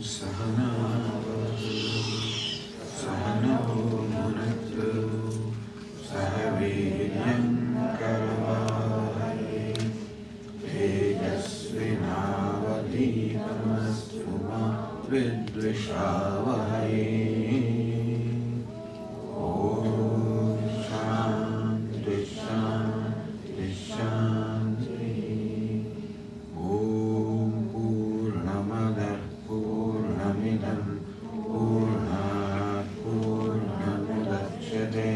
Sahana Sahano Bhunaktu Sahaviryam Karavahai Tejasvinavadhitamastu ma Vidvishavahai. Om Shanti Shanti Shanti. Om Purnamada Purnamidam Purnat Purnamudachyate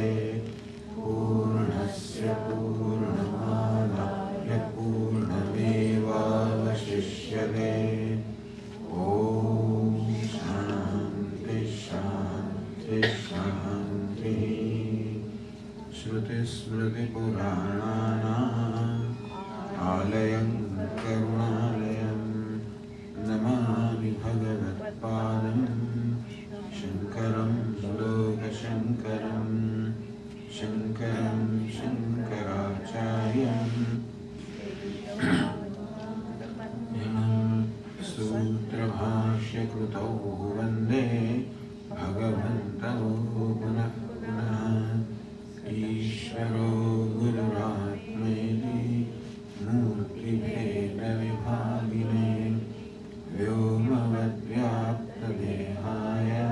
Purnasya Purnamadaya Purnamevavashishyate. Om Shanti Shanti Shanti. Shruti Smriti Purananam Alayam Karunalayam Namami Bhagavatpadam Shankaram Loka Shankaram Shankaram Shankaracharyam Yamam Sutra Bhashya Krutau Vande Bhagavantau Punah Punah Ishvaro Gururatmedi Murti Bheda Vibhagine Vyomavadyapta Dehaya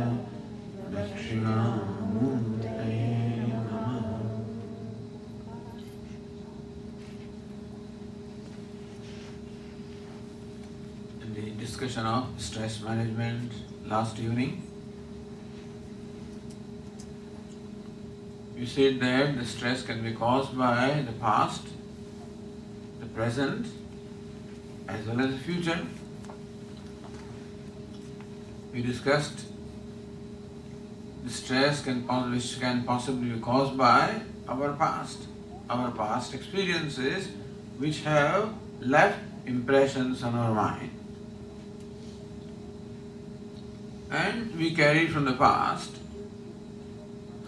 Dakshinamurtaye Namaha. In the discussion of stress management last evening, we said that the stress can be caused by the past, the present, as well as the future. We discussed the stress which can possibly be caused by our past experiences which have left impressions on our mind. And we carry from the past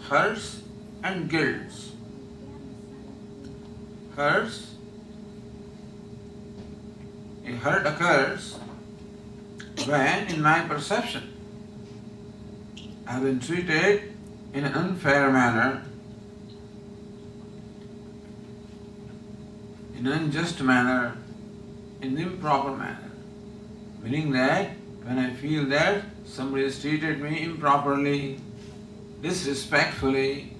hurts and guilts. Hurts, a hurt occurs when, in my perception, I have been treated in an unfair manner, in an unjust manner, in an improper manner. Meaning that when I feel that somebody has treated me improperly, disrespectfully,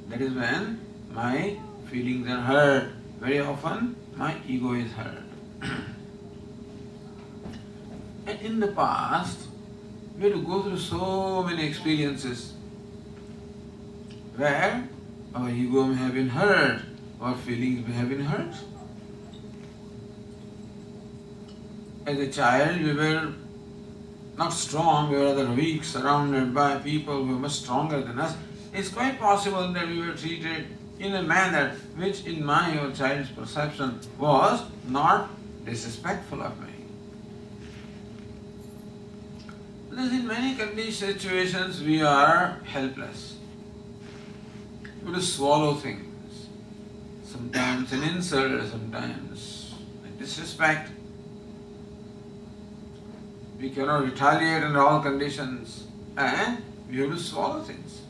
that is when my feelings are hurt. Very often my ego is hurt. And in the past, we had to go through so many experiences where our ego may have been hurt, our feelings may have been hurt. As a child, we were not strong, we were rather weak, surrounded by people who were much stronger than us. It's quite possible that we were treated in a manner which, in my or child's perception, was not disrespectful of me. Because in many situations we are helpless. We have to swallow things. Sometimes an insult, sometimes a disrespect. We cannot retaliate under all conditions, and we have to swallow things.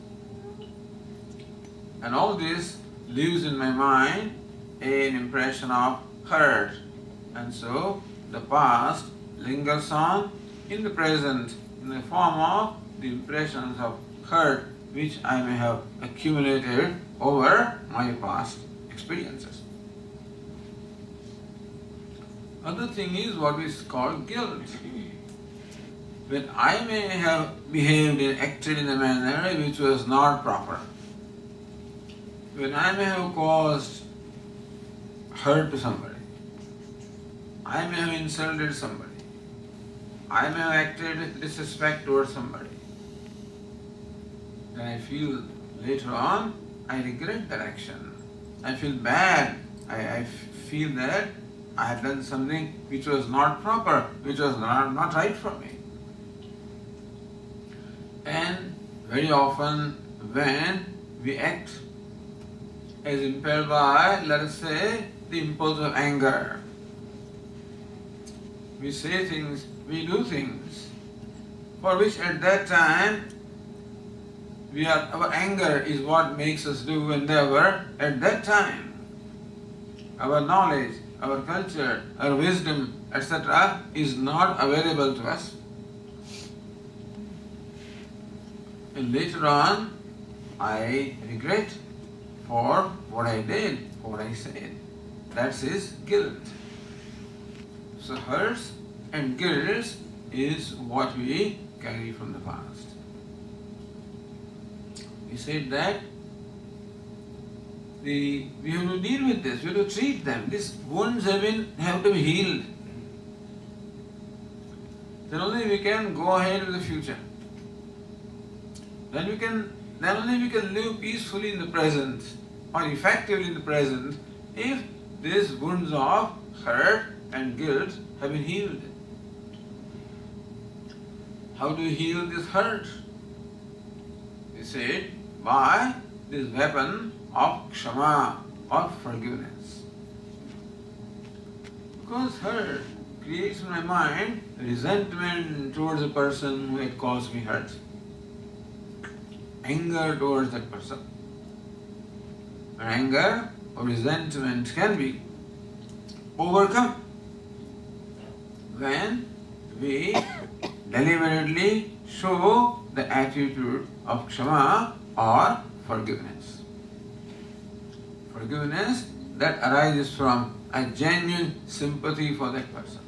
And all this leaves in my mind an impression of hurt. And so the past lingers on in the present in the form of the impressions of hurt which I may have accumulated over my past experiences. Other thing is what is called guilt. When I may have behaved and acted in a manner which was not proper, when I may have caused hurt to somebody, I may have insulted somebody, I may have acted with disrespect towards somebody, then I feel later on, I regret that action. I feel bad. I feel that I have done something which was not proper, which was not right for me. And very often when we act as impelled by, let us say, the impulse of anger, we say things, we do things, for which at that time our anger is what makes us do endeavor at that time. Our knowledge, our culture, our wisdom, etc. is not available to us. And later on, I regret for what I did, for what I said. That's his guilt. So hurts and guilt is what we carry from the past. We said that we have to deal with this, we have to treat them. These wounds have to be healed. Then only we can go ahead with the future. Then only we can live peacefully in the present or effectively in the present if these wounds of hurt and guilt have been healed. How do you heal this hurt? We said by this weapon of kshama, of forgiveness. Because hurt creates in my mind resentment towards a person who had caused me hurt, anger towards that person. And anger or resentment can be overcome when we deliberately show the attitude of kshama or forgiveness. Forgiveness that arises from a genuine sympathy for that person.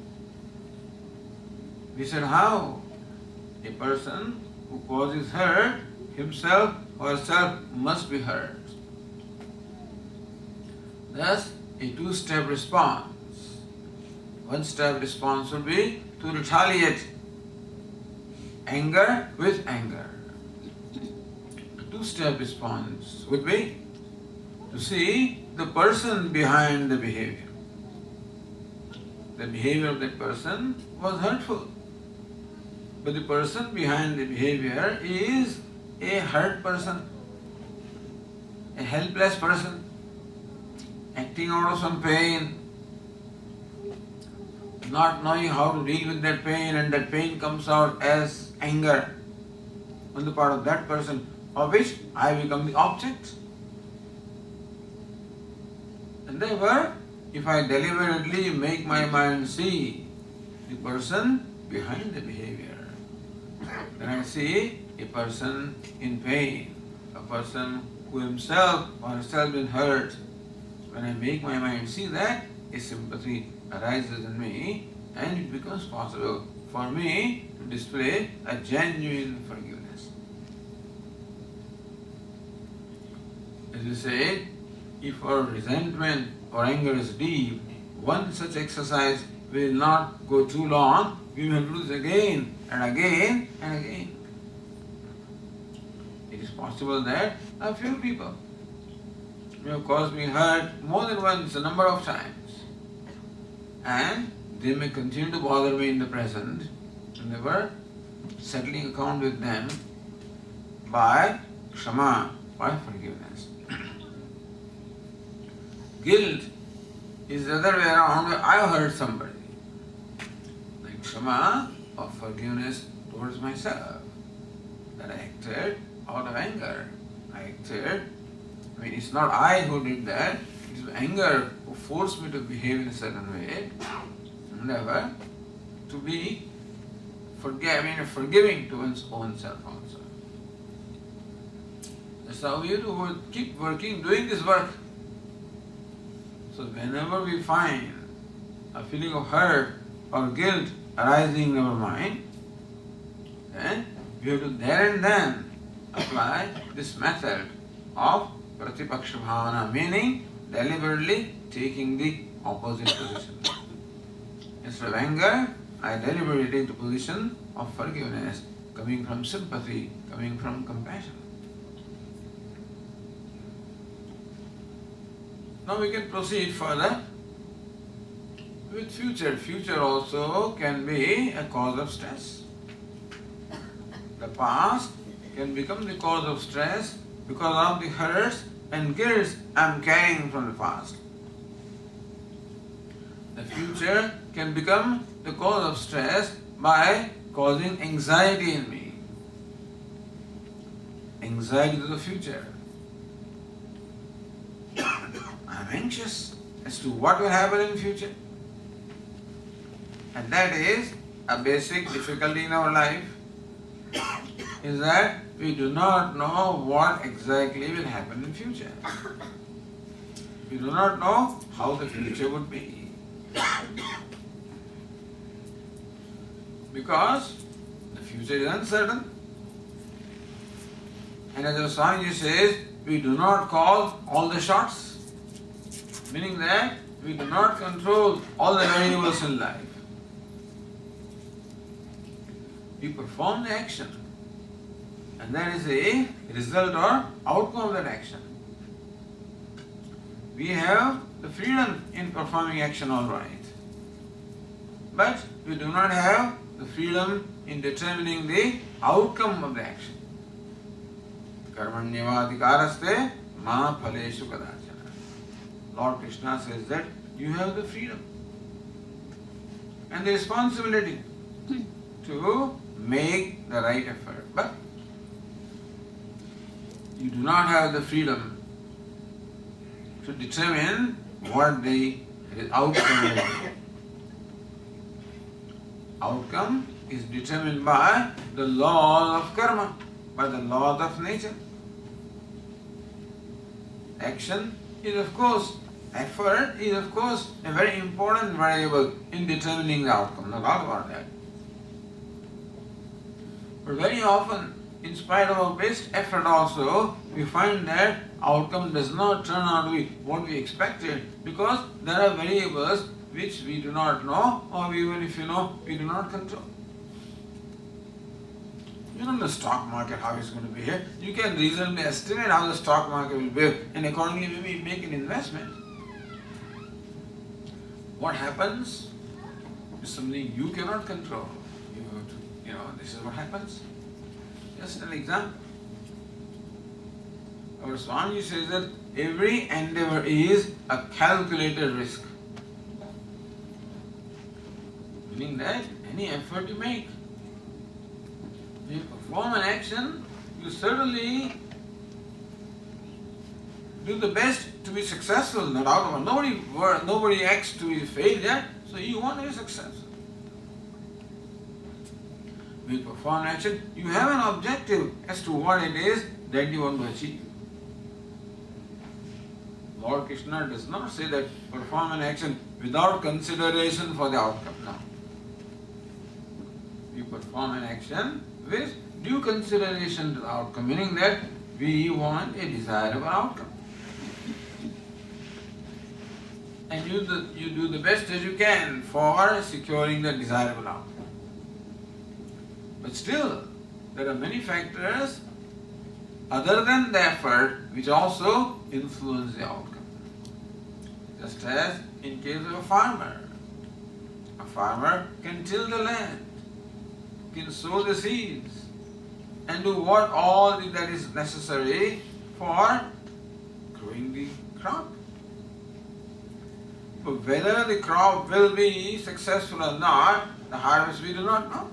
We said how? A person who causes hurt, himself or herself must be hurt. Thus, a two-step response. One-step response would be to retaliate anger with anger. A two-step response would be to see the person behind the behavior. The behavior of that person was hurtful, but the person behind the behavior is a hurt person, a helpless person, acting out of some pain, not knowing how to deal with that pain, and that pain comes out as anger on the part of that person, of which I become the object. And therefore, if I deliberately make my mind see the person behind the behavior, then I see a person in pain, a person who himself or herself been hurt. When I make my mind see that, a sympathy arises in me, and it becomes possible for me to display a genuine forgiveness. As you say, if our resentment or anger is deep, one such exercise will not go too long. We will do this again and again and again. It is possible that a few people may have caused me hurt more than once, a number of times, and they may continue to bother me in the present, never settling account with them by kshama, by forgiveness. Guilt is the other way around, where I hurt somebody. Like kshama, of forgiveness towards myself, that I acted out of anger. It's not I who did that, it is anger who forced me to behave in a certain way. Never to be forgiving to one's own self also. That's how we have to keep working, doing this work. So whenever we find a feeling of hurt or guilt arising in our mind, then we have to there and then apply this method of pratipaksha bhavana, meaning deliberately taking the opposite position. Instead of anger, I deliberately take the position of forgiveness, coming from sympathy, coming from compassion. Now we can proceed further with future. Future also can be a cause of stress. The past can become the cause of stress because of the hurts and guilt I am carrying from the past. The future can become the cause of stress by causing anxiety in me. Anxiety to the future. I am anxious as to what will happen in future. And that is a basic difficulty in our life, is that we do not know what exactly will happen in future. We do not know how the future would be. Because the future is uncertain. And as the Swami says, we do not call all the shots. Meaning that we do not control all the variables in life. We perform the action. And that is a result or outcome of that action. We have the freedom in performing action, all right. But we do not have the freedom in determining the outcome of the action. Karmanyavadhikaraste ma phaleshu kadachana. Lord Krishna says that you have the freedom and the responsibility to make the right effort. But you do not have the freedom to determine what the outcome will be. Outcome is determined by the laws of karma, by the laws of nature. Action is of course, effort is of course a very important variable in determining the outcome, no doubt about that. But very often, in spite of our best effort also, we find that outcome does not turn out to be what we expected, because there are variables which we do not know, or even if you know, we do not control. You don't know the stock market, how it's going to behave. You can reasonably estimate how the stock market will behave, and accordingly maybe make an investment. What happens is something you cannot control. This is what happens. Just an example. Our Swami says that every endeavor is a calculated risk. Meaning that any effort you make, you perform an action, you certainly do the best to be successful, no doubt about it. Nobody acts to be failure, so you want to be successful. When you perform action, you have an objective as to what it is that you want to achieve. Lord Krishna does not say that perform an action without consideration for the outcome. No. You perform an action with due consideration to the outcome, meaning that we want a desirable outcome. And you do the best as you can for securing the desirable outcome. But still, there are many factors other than the effort which also influence the outcome. Just as in case of a farmer can till the land, can sow the seeds, and do what all that is necessary for growing the crop. But whether the crop will be successful or not, the harvest we do not know.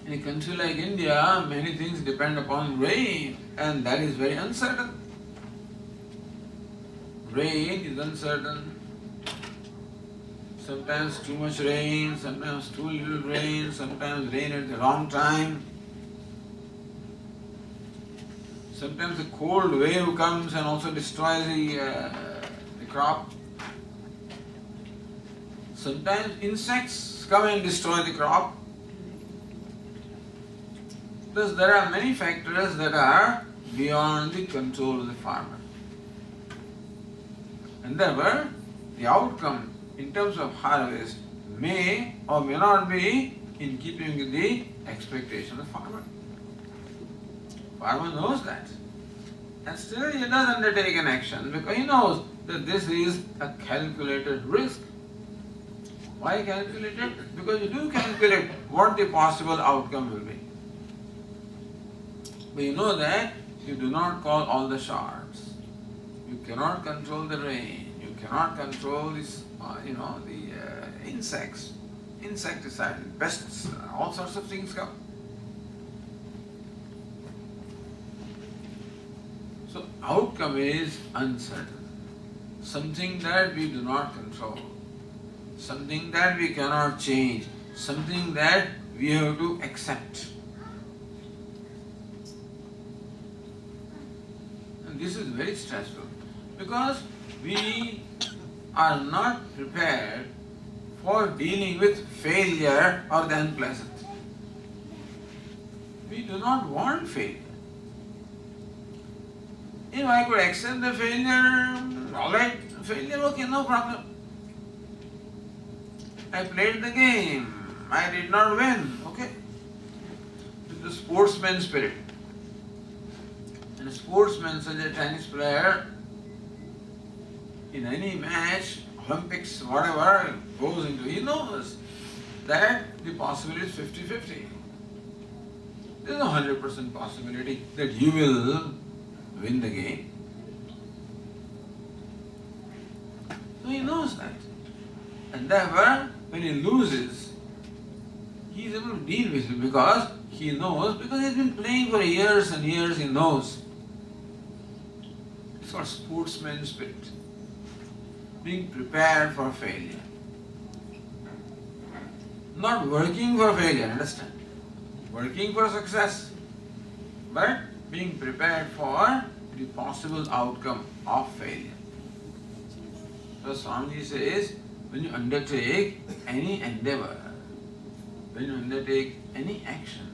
In a country like India, many things depend upon rain, and that is very uncertain. Rain is uncertain. Sometimes too much rain, sometimes too little rain, sometimes rain at the wrong time. Sometimes a cold wave comes and also destroys the crop. Sometimes insects come and destroy the crop. Thus, there are many factors that are beyond the control of the farmer. And therefore, the outcome in terms of harvest may or may not be in keeping with the expectation of the farmer. Farmer knows that. And still he does undertake an action because he knows that this is a calculated risk. Why calculated? Because you do calculate what the possible outcome will be. But you know that you do not call all the shots. You cannot control the rain. You cannot control this, the insects, insecticide, pests, all sorts of things come. So outcome is uncertain, something that we do not control, something that we cannot change, something that we have to accept. And this is very stressful because we are not prepared for dealing with failure or the unpleasant. We do not want failure. If I could accept the failure, alright, failure, okay, no problem. I played the game, I did not win, okay. With the sportsman spirit. And a sportsman, such a tennis player, in any match, Olympics, whatever goes into, he knows that the possibility is 50-50. There is no 100% possibility that you will win the game. So he knows that. And therefore, when he loses, he is able to deal with it because he knows, because he has been playing for years and years, he knows. It's called sportsman spirit. Being prepared for failure. Not working for failure, understand? Working for success. But being prepared for the possible outcome of failure. So Swamiji says, when you undertake any endeavor, when you undertake any action,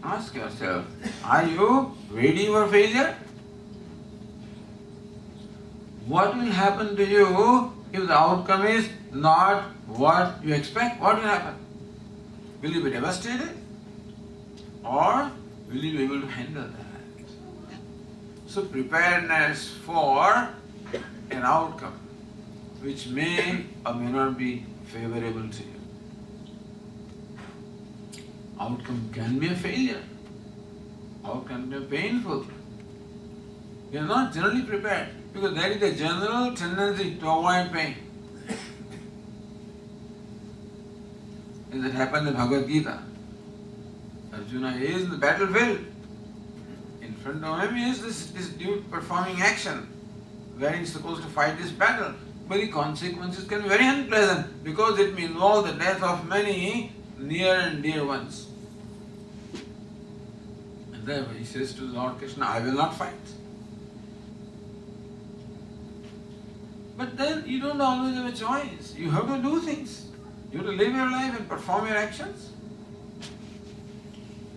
ask yourself, are you ready for failure? What will happen to you if the outcome is not what you expect? What will happen? Will you be devastated? Or will you be able to handle that? So preparedness for an outcome which may or may not be favorable to you. Outcome can be a failure. Outcome can be painful. You are not generally prepared because there is a general tendency to avoid pain. As it happened in Bhagavad Gita. Arjuna is in the battlefield. In front of him is this dude performing action where he is supposed to fight this battle. But the consequences can be very unpleasant because it may involve the death of many near and dear ones. And therefore he says to Lord Krishna, I will not fight. But then you don't always have a choice. You have to do things. You have to live your life and perform your actions.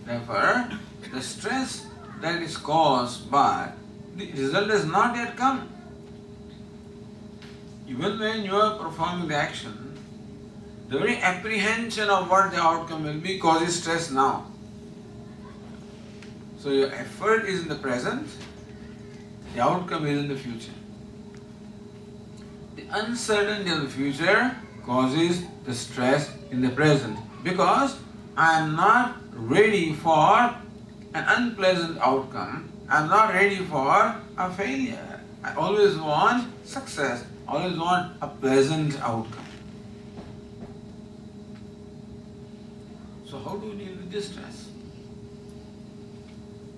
Therefore, the stress that is caused by the result has not yet come. Even when you are performing the action, the very apprehension of what the outcome will be causes stress now. So your effort is in the present, the outcome is in the future. The uncertainty of the future causes the stress in the present because I am not ready for an unpleasant outcome. I am not ready for a failure. I always want success. I always want a pleasant outcome. So how do we deal with this stress?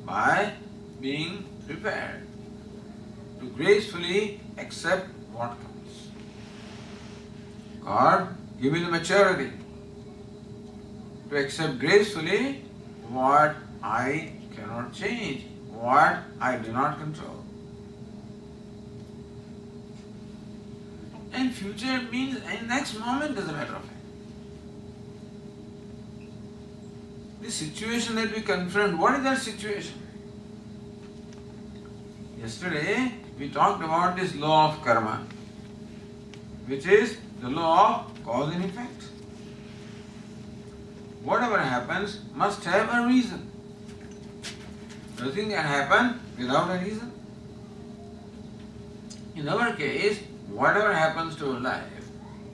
By being prepared to gracefully accept what comes. God, give me the maturity to accept gracefully what I cannot change, what I do not control. And future means in next moment as a matter of fact. The situation that we confront, what is that situation? Yesterday we talked about this law of karma, which is the law of cause and effect. Whatever happens must have a reason. Nothing can happen without a reason. In our case, whatever happens to our life,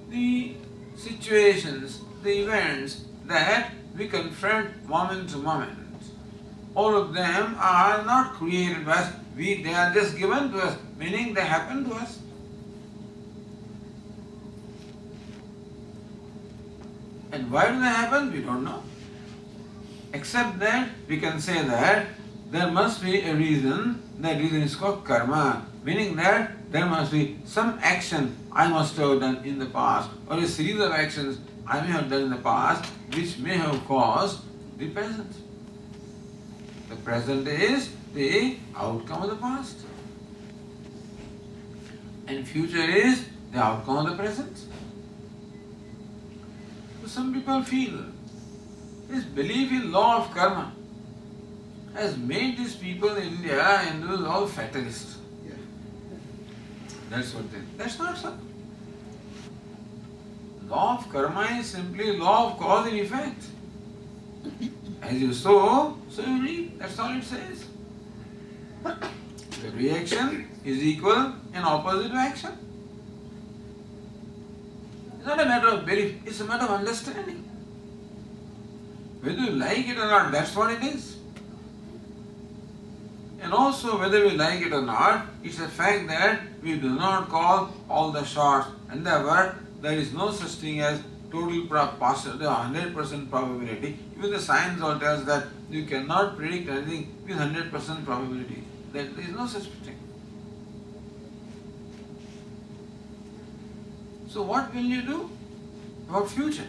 the situations, the events that we confront moment to moment, all of them are not created by us. They are just given to us, meaning they happen to us. And why do they happen? We don't know. Except that we can say that there must be a reason. That reason is called karma, meaning that there must be some action I must have done in the past, or a series of actions I may have done in the past which may have caused the present. The present is the outcome of the past. And future is the outcome of the present. So some people feel this belief in law of karma has made these people in India and those all fatalists. Yeah. That's what they. That's not so. Law of karma is simply law of cause and effect. As you sow, so you reap. That's all it says. The reaction is equal and opposite to action. It's not a matter of belief, it's a matter of understanding. Whether you like it or not, that's what it is. And also, whether we like it or not, it's a fact that we do not call all the shots, and therefore there is no such thing as total possibility, 100% probability. Even the science all tells that you cannot predict anything with 100% probability. There is no such thing. So what will you do about future?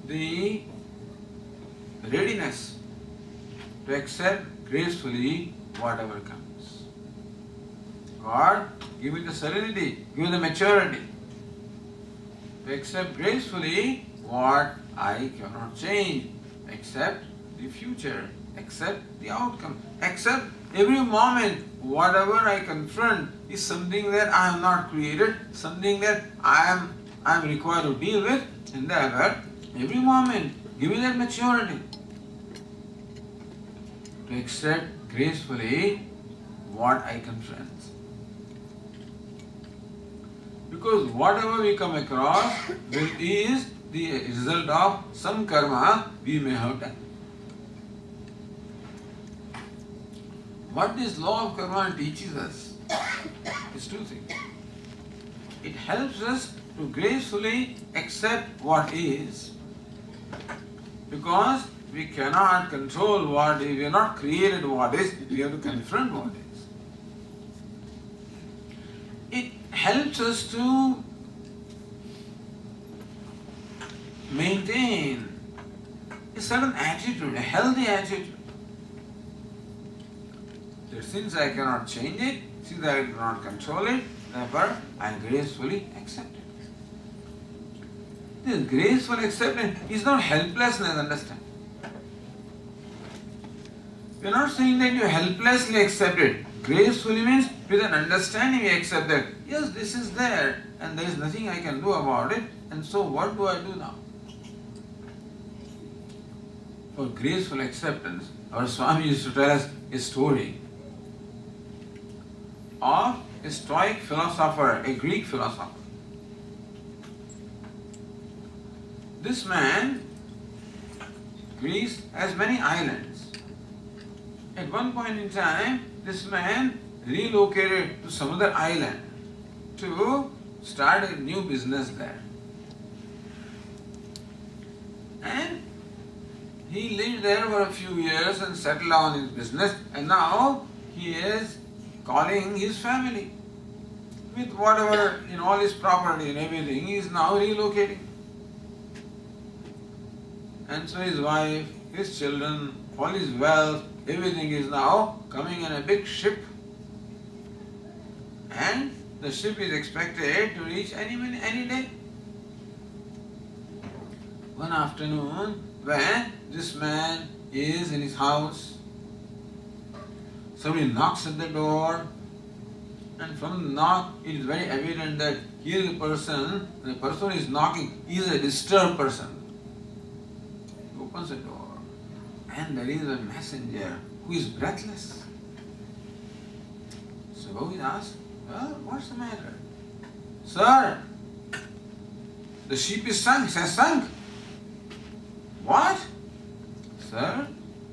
The readiness to accept gracefully whatever comes. God, give me the serenity, give me the maturity to accept gracefully what I cannot change, accept the future, accept the outcome, accept every moment whatever I confront is something that I have not created, something that I am required to deal with, and therefore every moment give me that maturity to accept gracefully what I confront. Because whatever we come across is the result of some karma we may have done. What this law of karma teaches us is two things. It helps us to gracefully accept what is, because we cannot control what is, we have not created what is, we have to confront what is. It helps us to maintain a certain attitude, a healthy attitude. That since I cannot change it, since I cannot control it, therefore I gracefully accept it. This graceful acceptance is not helplessness, understand. We are not saying that you helplessly accept it. Gracefully means with an understanding we accept that, yes, this is there and there is nothing I can do about it, and so what do I do now? For graceful acceptance, our Swami used to tell us a story of a Stoic philosopher, a Greek philosopher. This man, Greece has many islands. At one point in time, this man relocated to some other island to start a new business there. And he lived there for a few years and settled down his business, and now he is calling his family. With whatever, in all his property and everything, he is now relocating. And so his wife, his children, all his wealth, everything is now coming in a big ship. And the ship is expected to reach any day. One afternoon, when this man is in his house, somebody knocks at the door, and from the knock it is very evident that here is the person who is knocking is a disturbed person. He opens the door, and there is a messenger who is breathless. So he asks, well, what's the matter? Sir, the ship is sunk. It has sunk. What? Sir,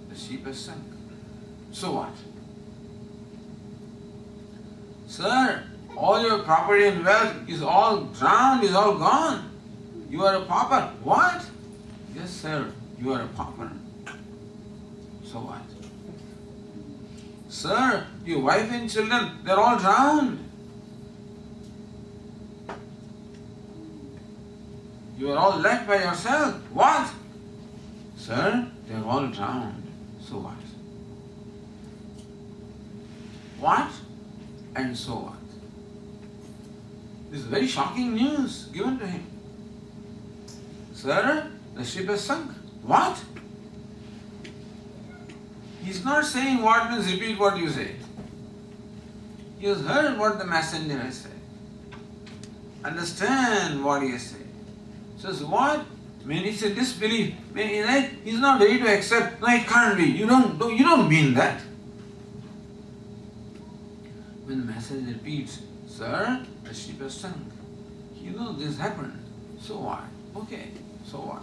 the ship has sunk. So what? Sir, all your property and wealth is all drowned, is all gone. you are a pauper. What? Yes, sir, you are a pauper. So what? Sir, your wife and children, they're all drowned. You are all left by yourself. What? Sir, they're all drowned. So what? What? And so what? This is very shocking news given to him. Sir, the ship has sunk. What? He's not saying what means repeat what you say. He has heard what the messenger has said. Understand what he has said. Says what? When he said disbelief, he's not ready to accept. No, it can't be. You don't mean that. When the messenger repeats, sir, the ship has sunk. You know this happened. So what? Okay, so what?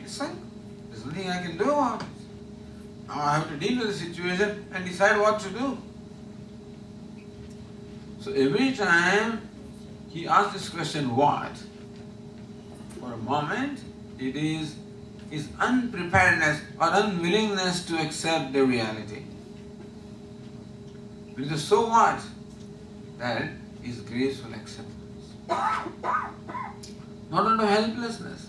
It's sunk. There's nothing I can do about it. Now I have to deal with the situation and decide what to do. So every time he asks this question, what? For a moment, it is his unpreparedness or unwillingness to accept the reality. Because so what? That is graceful acceptance. Not under helplessness.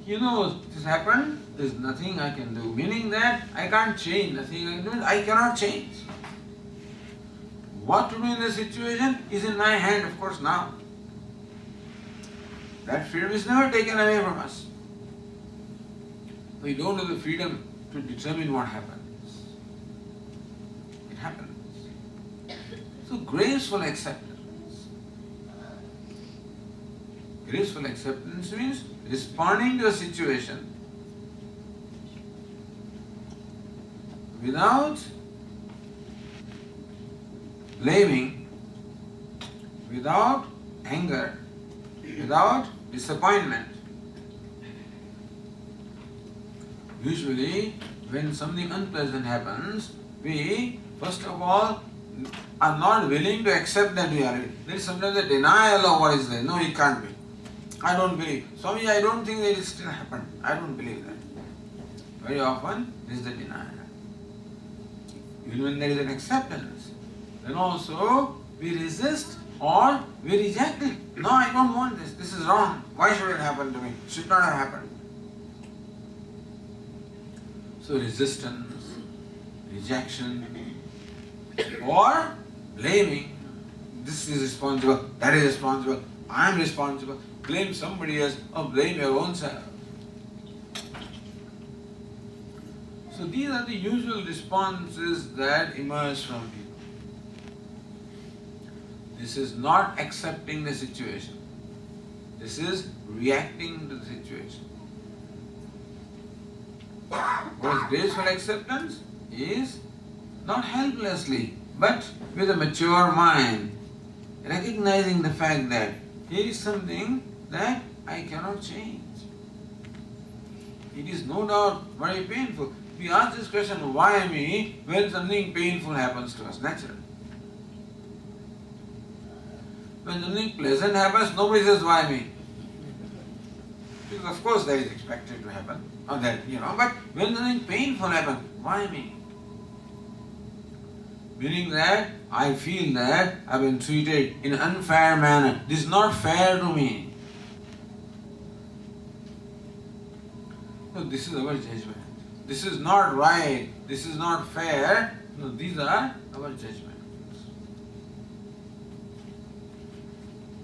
He knows this happened, there is nothing I can do. Meaning that I can't change, nothing I can do, I cannot change. What to do in the situation is in my hand, of course, now. That freedom is never taken away from us. We don't have the freedom to determine what happens. It happens. So graceful acceptance. Graceful acceptance means responding to a situation without blaming, without anger, without disappointment. Usually, when something unpleasant happens, we first of all are not willing to accept that reality. There is sometimes a denial of what is there. No, it can't be. I don't believe. Swami, I don't think that it still happened. I don't believe that. Very often, this is the denial. Even when there is an acceptance, then also we resist or we reject it. No, I don't want this. This is wrong. Why should it happen to me? It should not have happened. So resistance, rejection, or blaming. This is responsible, that is responsible, I am responsible. Blame somebody else or blame your own self. So these are the usual responses that emerge from people. This is not accepting the situation. This is reacting to the situation. What is graceful acceptance? Is not helplessly, but with a mature mind, recognizing the fact that here is something that I cannot change. It is no doubt very painful. We ask this question, why me, when something painful happens to us, naturally. When something pleasant happens, nobody says, why me? Because of course that is expected to happen, or that, but when something painful happens, why me? Meaning that I feel that I've been treated in an unfair manner. This is not fair to me. No, this is our judgment. This is not right. This is not fair. No, these are our judgments.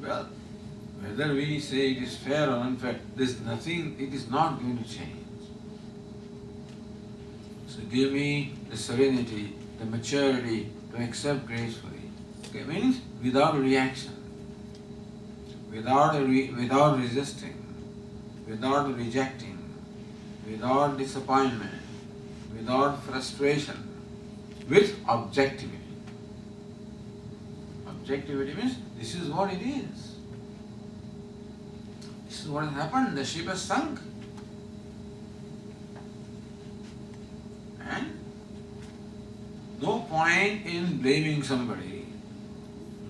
Well, whether we say it is fair or unfair, there's nothing, it is not going to change. So give me the serenity, the maturity to accept gracefully. Okay, means without reaction, without resisting, without rejecting, without disappointment, without frustration, with objectivity. Objectivity means this is what it is. This is what has happened. The ship has sunk. And no point in blaming somebody.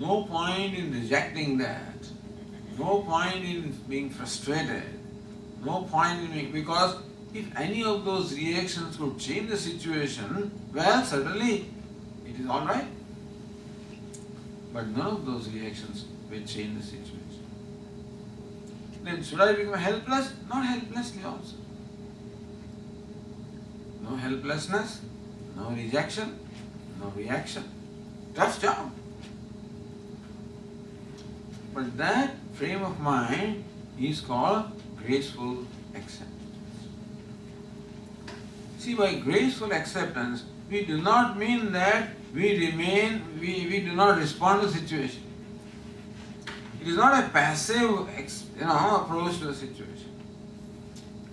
No point in rejecting that. No point in being frustrated. No point in being, because if any of those reactions could change the situation, well, certainly it is all right. But none of those reactions will change the situation. Then should I become helpless? Not helplessly also. No helplessness, no rejection, no reaction. Tough job. But that frame of mind is called graceful acceptance. See, by graceful acceptance, we do not mean that we do not respond to the situation. It is not a passive approach to the situation.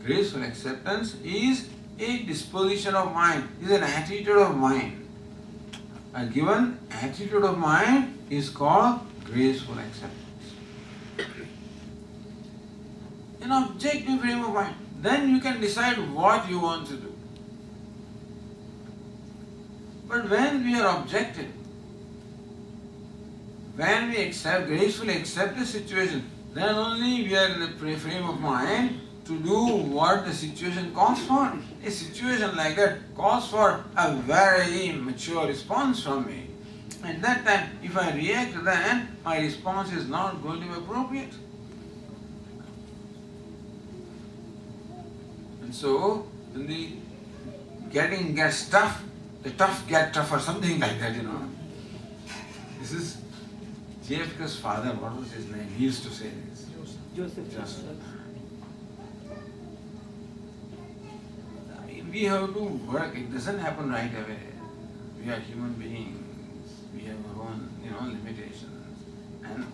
Graceful acceptance is a disposition of mind, is an attitude of mind. A given attitude of mind is called graceful acceptance. An objective frame of mind. Then you can decide what you want to do. But when we are objective, when we gracefully accept the situation, then only we are in the frame of mind to do what the situation calls for. A situation like that calls for a very mature response from me. At that time, if I react to that, my response is not going to be appropriate. And so, when the getting gets tough, the tough get tough or something like that, This is JFK's father, what was his name? He used to say this. Joseph. We have to work, it doesn't happen right away. We are human beings, we have our own limitations. And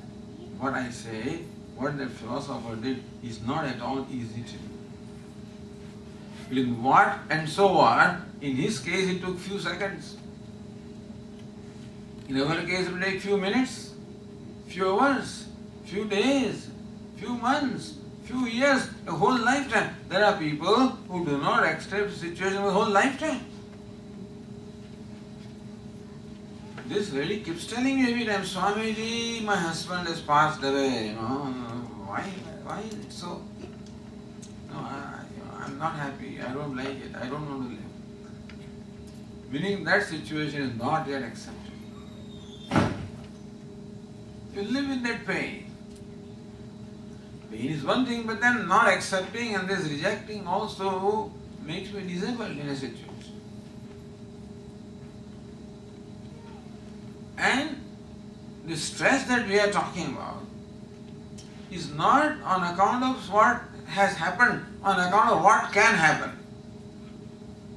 what I say, what that philosopher did is not at all easy to do. In what and so what, in his case it took few seconds. In our case it will take few minutes, few hours, few days, few months, few years, a whole lifetime. There are people who do not accept the situation for a whole lifetime. This lady keeps telling me every time, Swamiji, my husband has passed away, why is it so? I'm not happy, I don't like it, I don't want to live. Meaning that situation is not yet accepted. You live in that pain. Pain is one thing, but then not accepting and this rejecting also makes me disabled in a situation. And the stress that we are talking about is not on account of what has happened, on account of what can happen.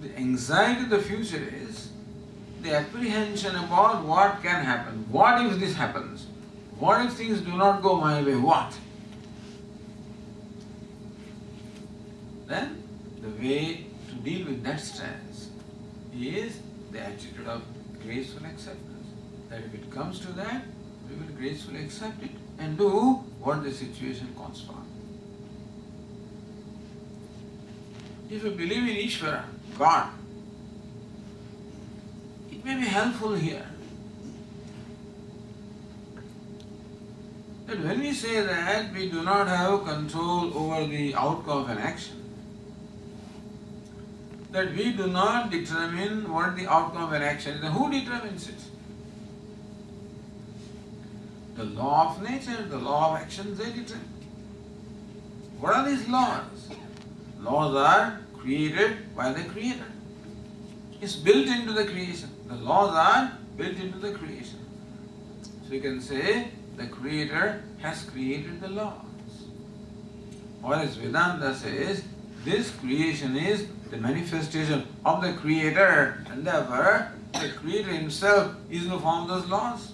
The anxiety of the future is the apprehension about what can happen. What if this happens? What if things do not go my way? What? Then the way to deal with that stress is the attitude of graceful acceptance. That if it comes to that, we will gracefully accept it and do what the situation calls for. If you believe in Ishvara, God, it may be helpful here that when we say that we do not have control over the outcome of an action, that we do not determine what the outcome of an action is, then who determines it? The law of nature, the law of actions, they determine. What are these laws? Laws are created by the Creator. It's built into the creation. The laws are built into the creation. So you can say the Creator has created the laws. Or as Vedanta says, this creation is the manifestation of the Creator, and therefore the Creator Himself is the form of those laws.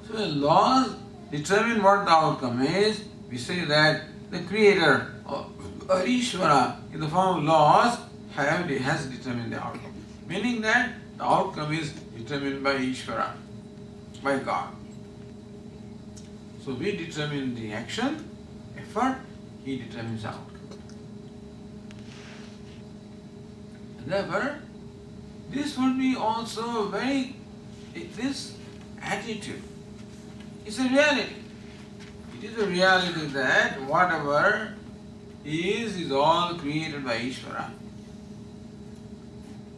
So the laws determine what the outcome is. We say that the Creator or Ishvara in the form of laws has determined the outcome. Meaning that the outcome is determined by Ishvara, by God. So we determine the action, effort, He determines the outcome. And therefore, this would be also this attitude It's a reality. It is a reality that whatever is all created by Ishvara.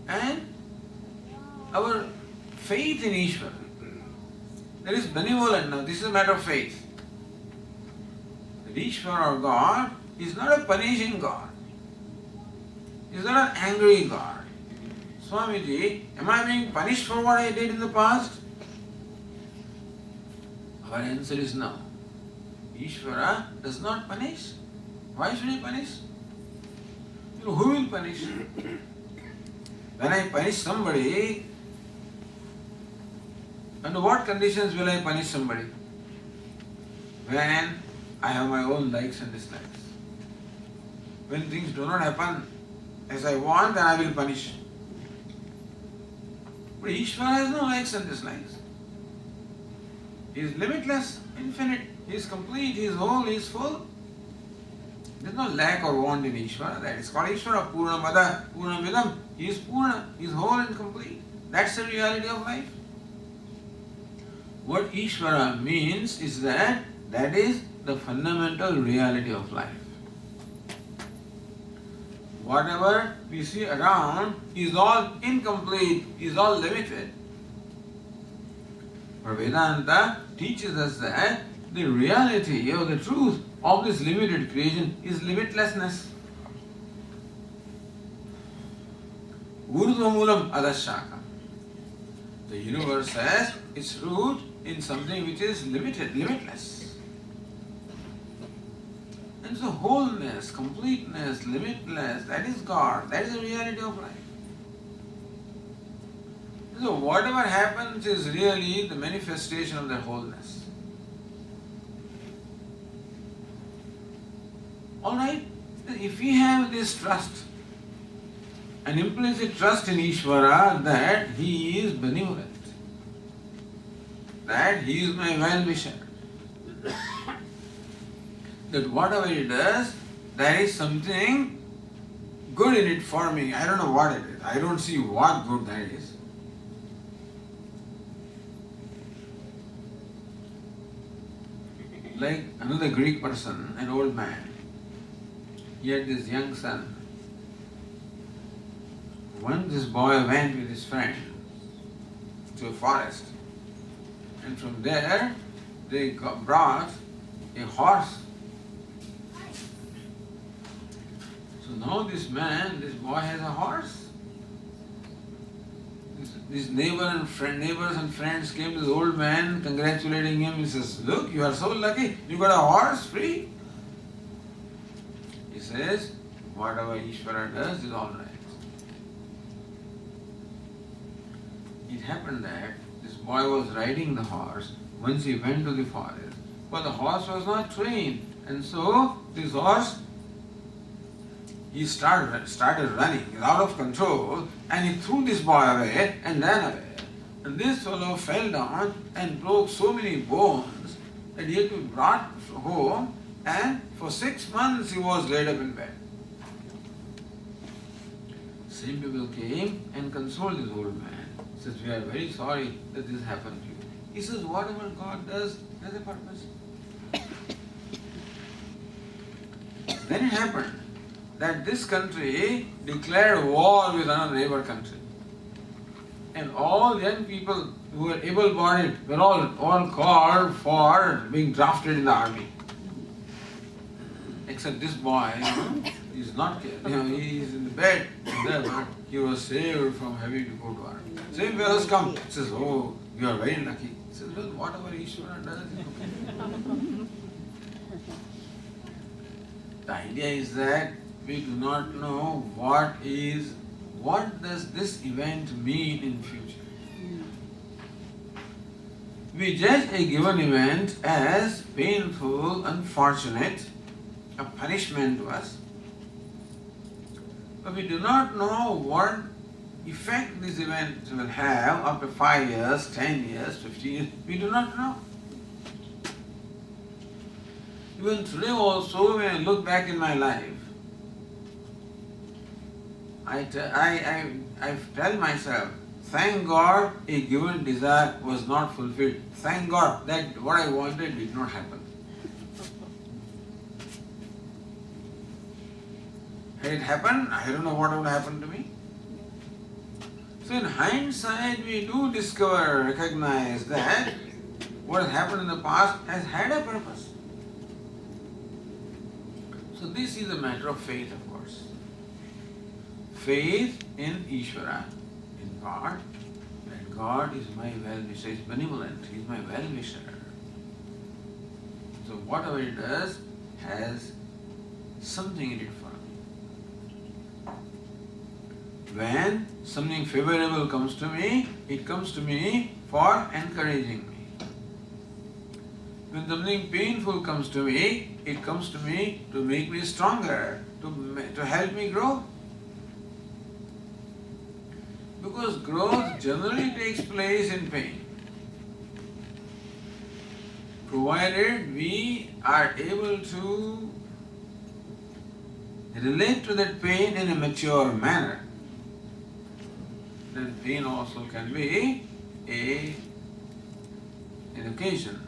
And our faith in Ishvara, that is benevolent now. This is a matter of faith. That Ishvara or God is not a punishing God. He is not an angry God. Swamiji, am I being punished for what I did in the past? Our answer is no. Ishvara does not punish. Why should he punish? Who will punish? When I punish somebody, under what conditions will I punish somebody? When I have my own likes and dislikes. When things do not happen as I want, then I will punish. But Ishvara has no likes and dislikes. He is limitless, infinite, he is complete, he is whole, he is full. There is no lack or want in Ishvara. That is called Ishvara, Purnamada, Purnamidam. He is Purna, he is whole and complete. That's the reality of life. What Ishvara means is that is the fundamental reality of life. Whatever we see around is all incomplete, is all limited. But Vedanta teaches us that the reality or the truth of this limited creation is limitlessness. Urdhvamulam adashaka. The universe has its root in something which is limited, limitless. And so wholeness, completeness, limitless, that is God, that is the reality of life. So whatever happens is really the manifestation of that wholeness. Alright, if we have this trust, an implicit trust in Ishvara that He is benevolent, that He is my well-wisher, that whatever He does, there is something good in it for me. I don't know what it is. I don't see what good that is. Like another Greek person, an old man, he had this young son. Once this boy went with his friend to a forest, and from there they brought a horse. So now this boy has a horse. His neighbors and friends came to the old man congratulating him. He says, "Look, you are so lucky, you got a horse free." He says, whatever Ishvara does is all right. It happened that this boy was riding the horse once he went to the forest, but the horse was not trained, and so this horse, he started running, he was out of control, and he threw this boy away and ran away. And this fellow fell down and broke so many bones that he had to be brought home, and for 6 months he was laid up in bed. Same people came and consoled this old man. He says, "We are very sorry that this happened to you." He says, whatever God does has a purpose. Then it happened that this country declared war with another neighbor country. And all young people who were able-bodied were all called for being drafted in the army. Except this boy, he's not, he is in the bed, but he was saved from having to go to army. Same fellows come, he says, "Oh, you are very lucky." He says, "Well, whatever Ishvara does is okay." The idea is that we do not know what does this event mean in future. We judge a given event as painful, unfortunate, a punishment to us, but we do not know what effect this event will have after 5 years, 10 years, 15 years. We do not know. Even today also, when I look back in my life, I tell myself, thank God a given desire was not fulfilled. Thank God that what I wanted did not happen. Had it happened, I don't know what would happen to me. So in hindsight, we do discover, recognize that what has happened in the past has had a purpose. So this is a matter of faith, of course. Faith in Ishvara, in God, that God is my well-wisher, is benevolent, He is my well-wisher. So whatever He does has something in it for me. When something favorable comes to me, it comes to me for encouraging me. When something painful comes to me, it comes to me to make me stronger, to help me grow. Because growth generally takes place in pain. Provided we are able to relate to that pain in a mature manner, then pain also can be an occasion,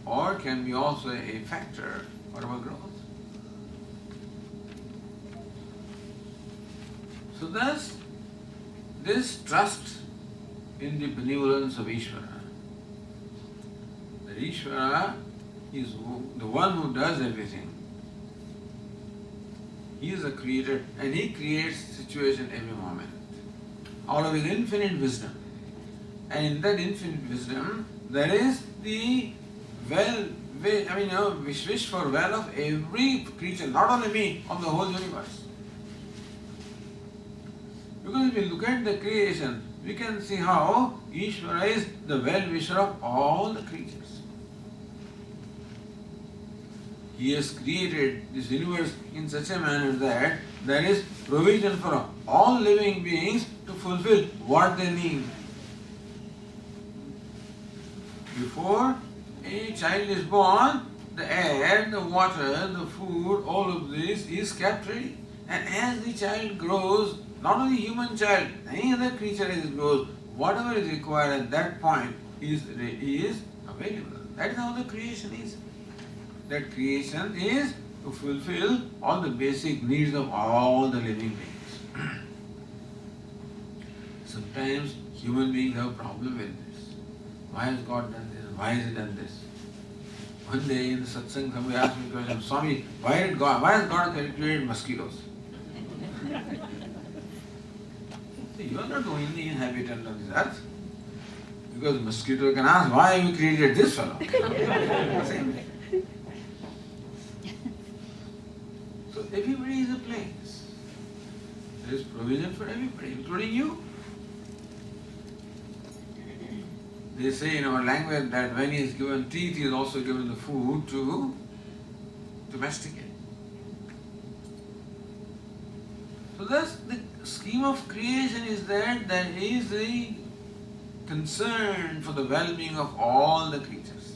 or can be also a factor for our growth. So thus, this trust in the benevolence of Ishvara, that Ishvara is the one who does everything. He is a creator and He creates situation every moment out of His infinite wisdom. And in that infinite wisdom, there is the wish for well of every creature, not only me, of the whole universe. Because if we look at the creation, we can see how Ishvara is the well-wisher of all the creatures. He has created this universe in such a manner that there is provision for all living beings to fulfill what they need. Before a child is born, the air, the water, the food, all of this is kept ready. And as the child grows, not only human child, any other creature as it grows, whatever is required at that point is available. That is how the creation is. That creation is to fulfill all the basic needs of all the living beings. Sometimes human beings have a problem with this. Why has God done this? Why has He done this? One day in the satsang, somebody asked me a question, Swami, why has God created mosquitoes? You are not the only inhabitant of this earth. Because the mosquito can ask, why have you created this fellow? Same thing. So everybody is a place. There is provision for everybody, including you. They say in our language that when He is given teeth, He is also given the food to masticate. So thus the scheme of creation is that there is a concern for the well-being of all the creatures.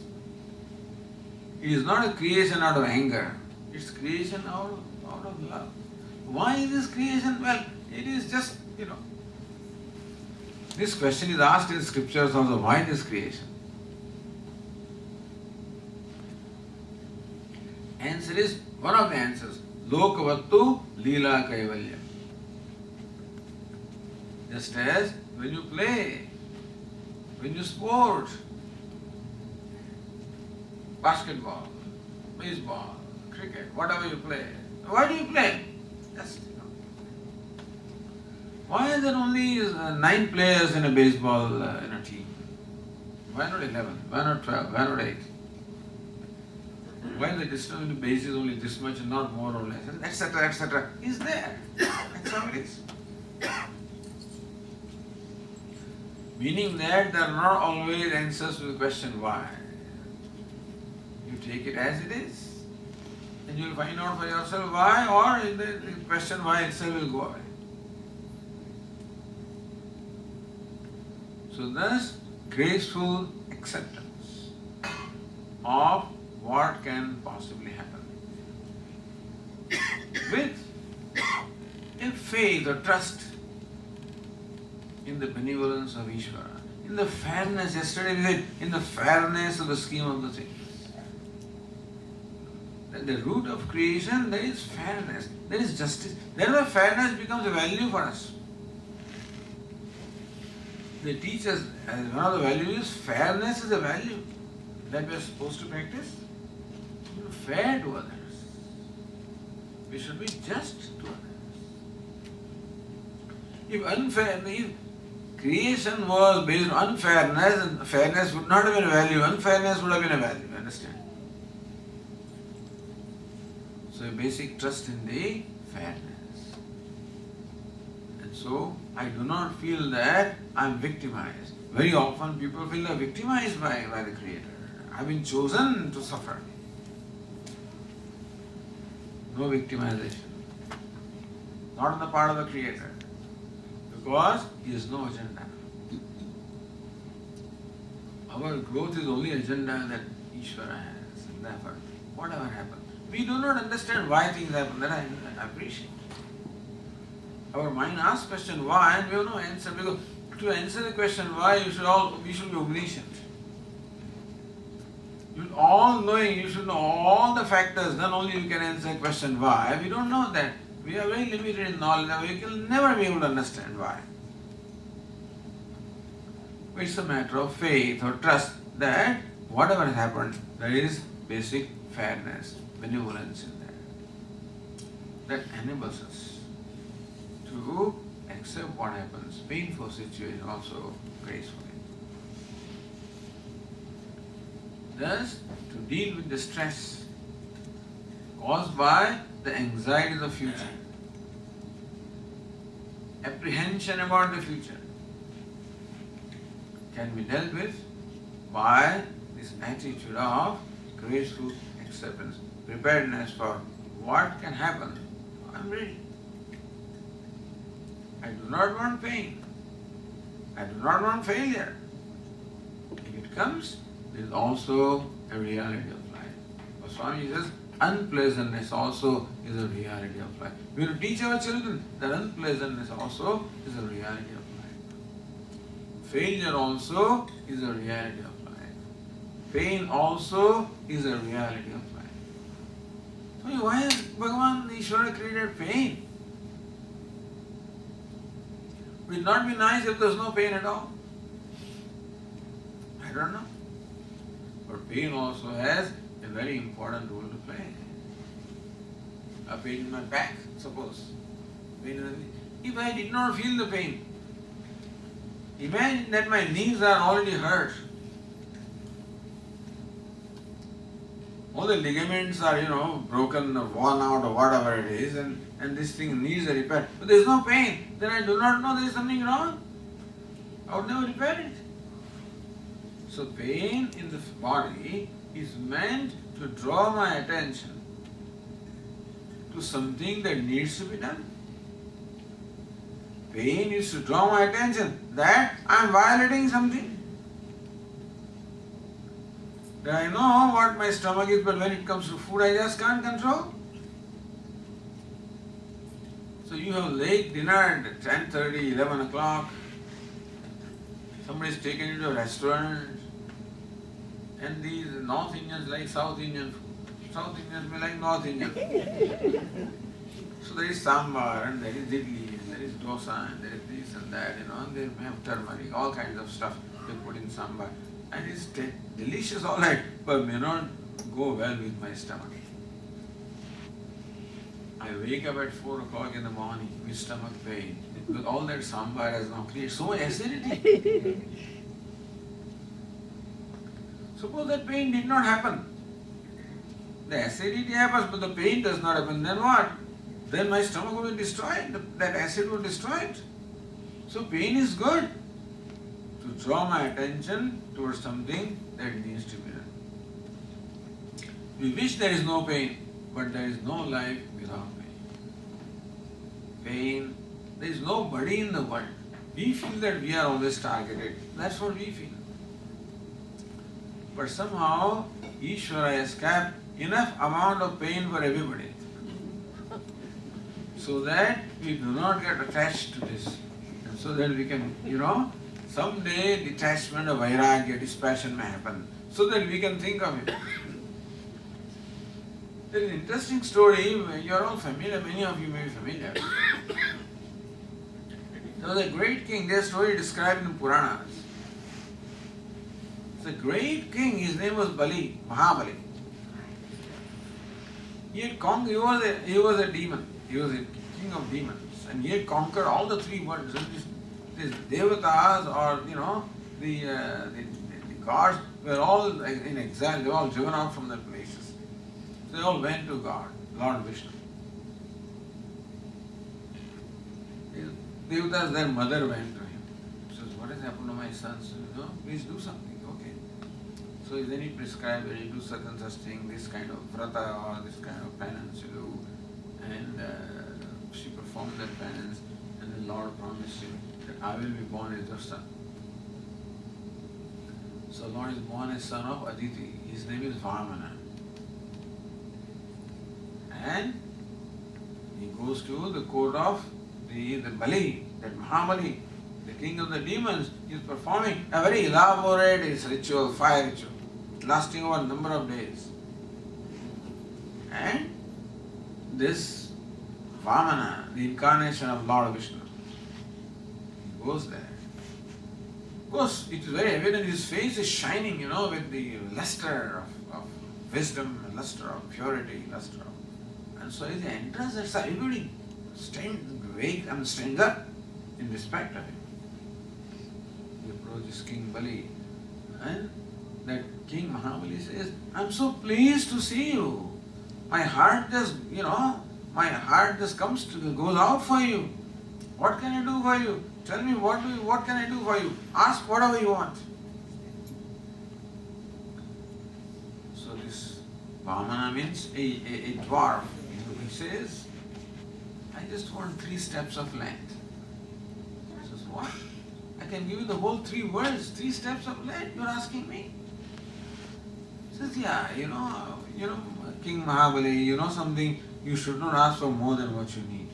It is not a creation out of anger, it's creation out of love. Why is this creation? Well, it is just, this question is asked in scriptures also, why this creation? Answer is, one of the answers, Lokavattu Leela Kaivalya. Just as when you play, when you sport, basketball, baseball, cricket, whatever you play. Why do you play? Just, why is there only 9 players in a baseball in a team? Why not 11? Why not 12? Why not 8? Why the distance in the base is only this much and not more or less, etc., etc., is there. That's how it is. Meaning that there are not always answers to the question why. You take it as it is, and you will find out for yourself why, or the question why itself will go away. So thus, graceful acceptance of what can possibly happen. With a faith or trust in the benevolence of Ishvara, in the fairness, yesterday we said, in the fairness of the scheme of the things. At the root of creation, there is fairness, there is justice. Then why fairness becomes a value for us. They teach us as one of the values, fairness is a value that we are supposed to practice. We are fair to others. We should be just to others. If creation was based on unfairness, and fairness would not have been a value, unfairness would have been a value, you understand? So a basic trust in the fairness. And so I do not feel that I am victimized. Very often people feel they are victimized by the Creator. I have been chosen to suffer. No victimization. Not on the part of the Creator. Because He has no agenda. Our growth is only agenda that Ishvara has. And therefore, whatever happens. We do not understand why things happen. That I appreciate. Our mind asks question why and we have no answer. Because to answer the question why, we should be omniscient. All knowing, you should know all the factors, then only you can answer the question why. We don't know that. We are very limited in knowledge, we will never be able to understand why. It's a matter of faith or trust that whatever has happened, there is basic fairness, benevolence in that. That enables us to accept what happens, painful situation also gracefully. Thus, to deal with the stress caused by the anxiety of the future, apprehension about the future, can be dealt with by this attitude of graceful acceptance, preparedness for what can happen. I am ready. I do not want pain. I do not want failure. If it comes, there is also a reality of life. But Swami says, unpleasantness also is a reality of life. We have to teach our children that unpleasantness also is a reality of life. Failure also is a reality of life. Pain also is a reality of life. So why has Bhagavan Ishvara created pain? Would it not be nice if there was no pain at all? I don't know. But pain also has a very important role to play. A pain in my back, suppose. Pain in the knee. If I did not feel the pain, imagine that my knees are already hurt. All the ligaments are, broken or worn out or whatever it is, and this thing needs a repair. But there is no pain. Then I do not know there is something wrong. I would never repair it. So pain in the body is meant to draw my attention to something that needs to be done. Pain is to draw my attention that I am violating something. That I know what my stomach is, but when it comes to food, I just can't control. So you have late dinner at 10:30, 11 o'clock. Somebody's taken you to a restaurant. And these North Indians like South Indian food. South Indians may like North Indian food. So there is sambar, and there is idli, and there is dosa, and there is this and that, and they have turmeric, all kinds of stuff they put in sambar. And it's delicious, all right, but may not go well with my stomach. I wake up at 4 o'clock in the morning with stomach pain because all that sambar has now created so much acidity. Suppose that pain did not happen. The acidity happens, but the pain does not happen. Then what? Then my stomach will be destroyed. That acid will destroy it. So pain is good to draw my attention towards something that needs to be done. We wish there is no pain, but there is no life without pain. There is nobody in the world. We feel that we are always targeted. That's what we feel. But somehow Ishvara has kept enough amount of pain for everybody, so that we do not get attached to this. And so that we can, someday detachment of vairagya, dispassion may happen, so that we can think of it. There is an interesting story, you are all familiar, many of you may be familiar. There was a great king, their story described in Puranas. It's a great king, his name was Bali, Mahabali. He was a demon, he was a king of demons, and he had conquered all the three worlds. And these devatas, or the gods, were all in exile, they were all driven out from their places. So they all went to God, Lord Vishnu. Devatas, their mother went to him. She says, what has happened to my sons? Please do something. Okay. So then he prescribed that you do such and such thing, this kind of vrata or this kind of penance you do. And she performed that penance, and the Lord promised him that I will be born as your son. So Lord is born as son of Aditi. His name is Vamana. And he goes to the court of the Bali, that Mahabali, the king of the demons, is performing a very elaborate ritual, fire ritual, lasting over a number of days. And this Vamana, the incarnation of Lord Vishnu, he goes there. Of course, it is very evident his face is shining, with the luster of wisdom, luster of purity, luster of. And so as he enters, everybody stands up in respect of him. He approaches King Bali, and that King Mahabali says, I'm so pleased to see you. My heart just, goes out for you. What can I do for you? Tell me, what can I do for you? Ask whatever you want. So this Vamana means a dwarf. He says, I just want 3 steps of land. He says, what? I can give you the whole 3 worlds, 3 steps of land, you're asking me? He says, yeah, King Mahabali, something, you should not ask for more than what you need.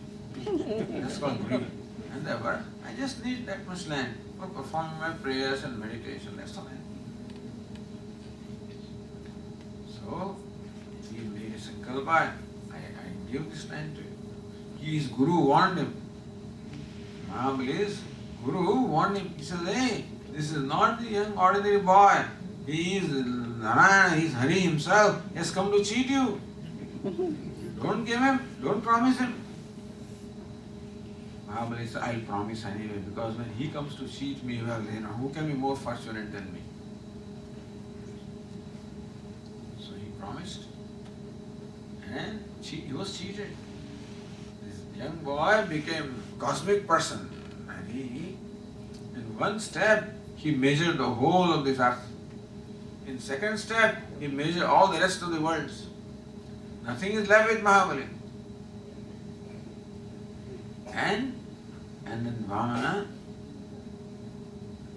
That's called greed. And therefore, I just need that much land for performing my prayers and meditation, that's all I need. So, he made a sankalpa, I give this land to you. His guru warned him. Mahabali's guru warned him. He says, hey, this is not the young ordinary boy. He is Narayana, he is Hari himself. He has come to cheat you. Don't give him, don't promise him. Mahabali said, I'll promise anyway, because when he comes to cheat me, well, who can be more fortunate than me? So he promised, and he was cheated. This young boy became a cosmic person, and in one step, he measured the whole of this earth. In second step, he measured all the rest of the worlds. Nothing is left with Mahabali. And then Vamana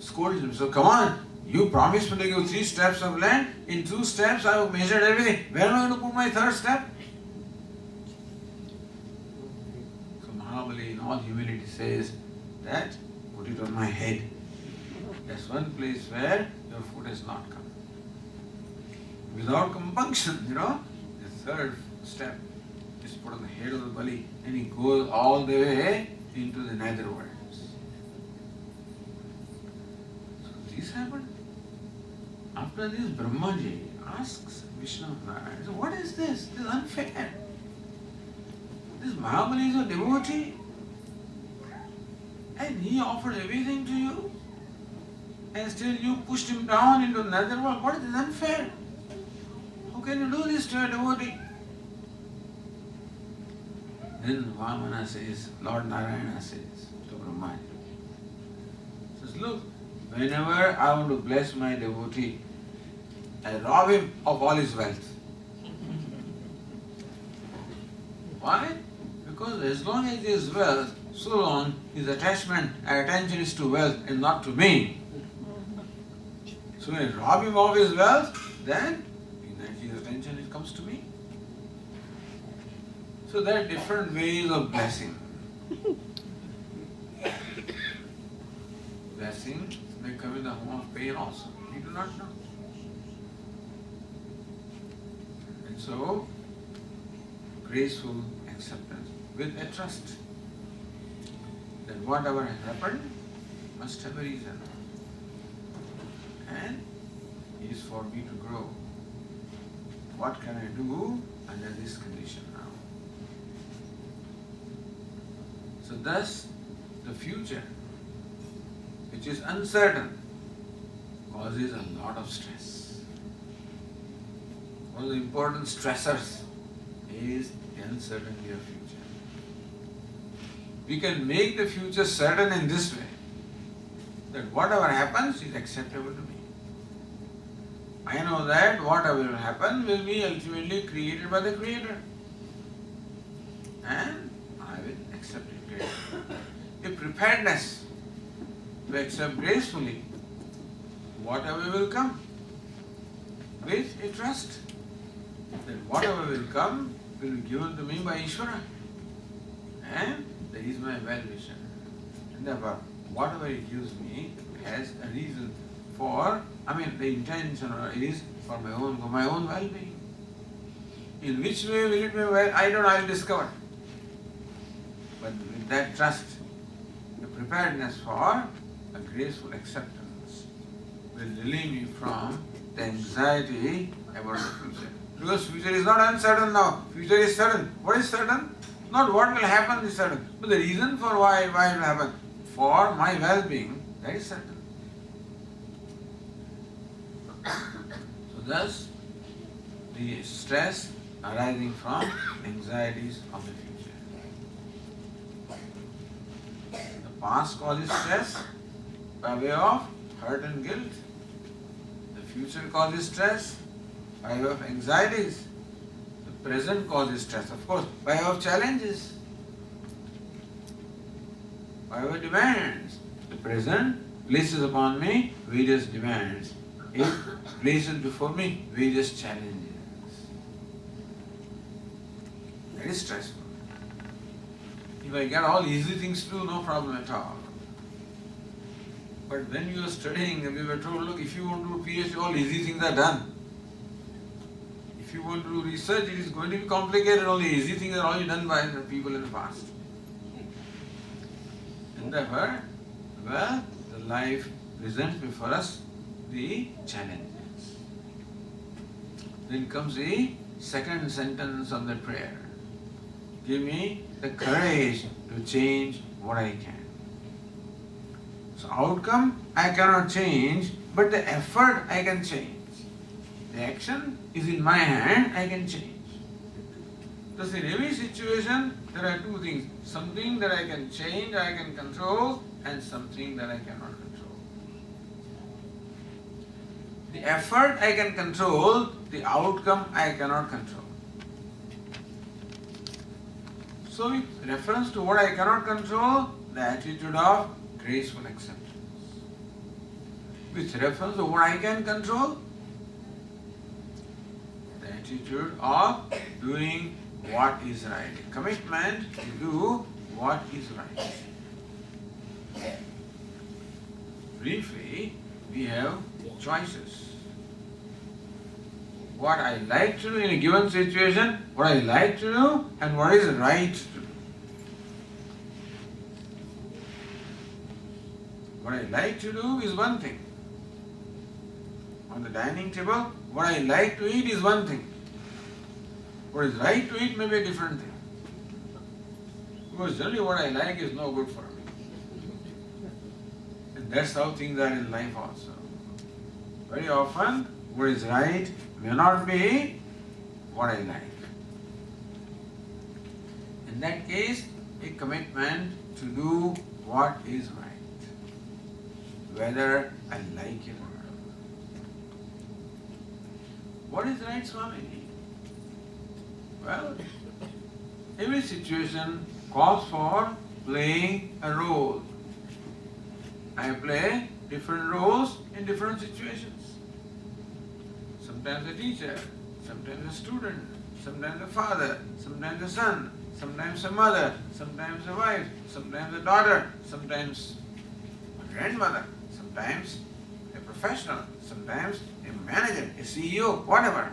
scolded him. So come on, you promised me to give 3 steps of land. In 2 steps I have measured everything. Where am I going to put my 3rd step? So Mahabali in all humility says that put it on my head. That's one place where your foot has not come. Without compunction, the 3rd step is put on the head of the Bali, and he goes all the way into the nether worlds. So this happened. After this, Brahmaji asks Vishnu Narayana, what is this? This is unfair. This Mahabali is a devotee, and he offered everything to you, and still you pushed him down into the nether world. What is this? Unfair. How can you do this to a devotee? Then Vamana says, Lord Narayana says to Brahmaji, says, look, whenever I want to bless my devotee, I rob him of all his wealth. Why? Because as long as he has wealth, so long his attachment and attention is to wealth and not to me. So when I rob him of his wealth, then his attention comes to me. So there are different ways of blessing. blessing may come in the form of pain also. We do not know. And so, graceful acceptance with a trust that whatever has happened must have a reason and is for me to grow. What can I do under this condition now? So thus, the future, which is uncertain, causes a lot of stress. One of the important stressors is the uncertainty of future. We can make the future certain in this way, that whatever happens is acceptable to me. I know that whatever will happen will be ultimately created by the Creator. And I will accept it gracefully. A preparedness to accept gracefully whatever will come, with a trust that whatever will come will be given to me by Ishvara. And that is my well-wisher. And therefore, whatever he gives me has a reason for, the intention is for my own well-being. In which way will it be well? I don't know, I'll discover. But with that trust, the preparedness for a graceful acceptance will relieve me from the anxiety about the future. Because future is not uncertain now, future is certain. What is certain? Not what will happen is certain, but the reason for why it will happen. For my well-being, that is certain. So thus, the stress arising from anxieties of the future. The past causes stress by way of hurt and guilt. The future causes stress by way of anxieties. The present causes stress, of course, by way of challenges, by way of demands. The present places upon me various demands. It places before me various challenges. That is stressful. If I get all easy things to do, no problem at all. But when you are studying, we were told, look, if you want to do PhD, all easy things are done. If you want to do research, it is going to be complicated. Only easy things are already done by the people in the past. And therefore, the life presents before us the challenges. Then comes the second sentence of the prayer. Give me the courage to change what I can. So outcome I cannot change, but the effort I can change. The action is in my hand, I can change. Thus in every situation there are two things. Something that I can change, I can control, and something that I cannot control. The effort I can control, the outcome I cannot control. So with reference to what I cannot control, the attitude of graceful acceptance. With reference to what I can control, the attitude of doing what is right. A commitment to do what is right. Briefly, we have choices. What I like to do in a given situation, what I like to do, and what is right to do. What I like to do is one thing. On the dining table, what I like to eat is one thing. What is right to eat may be a different thing. Because generally what I like is no good for me. And that's how things are in life also. Very often, what is right may not be what I like. In that case, a commitment to do what is right, whether I like it or not. What is right, Swami? Well, every situation calls for playing a role. I play different roles in different situations. Sometimes a teacher, sometimes a student, sometimes a father, sometimes a son, sometimes a mother, sometimes a wife, sometimes a daughter, sometimes a grandmother. sometimes a professional, sometimes a manager, a CEO, whatever.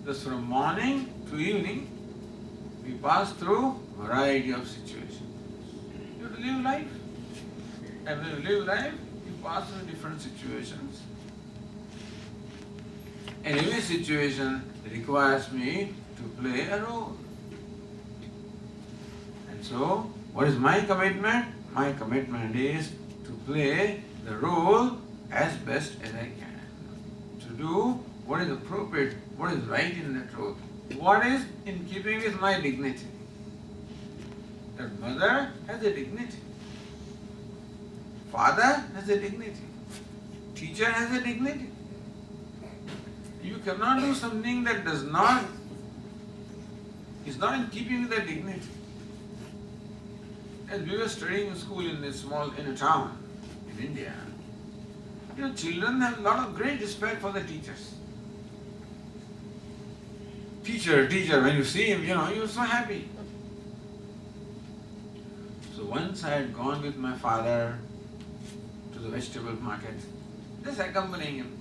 Thus from morning to evening, we pass through a variety of situations. You have to live life. And when you live life, you pass through different situations. And every situation requires me to play a role. And so, what is my commitment? My commitment is to play the role as best as I can. To do what is appropriate, what is right in that role. What is in keeping with my dignity. That mother has a dignity. Father has a dignity. Teacher has a dignity. You cannot do something that is not in keeping with their dignity. As we were studying in school in a town in India, children have a lot of great respect for the teachers. Teacher, when you see him, you're so happy. So once I had gone with my father to the vegetable market, just accompanying him.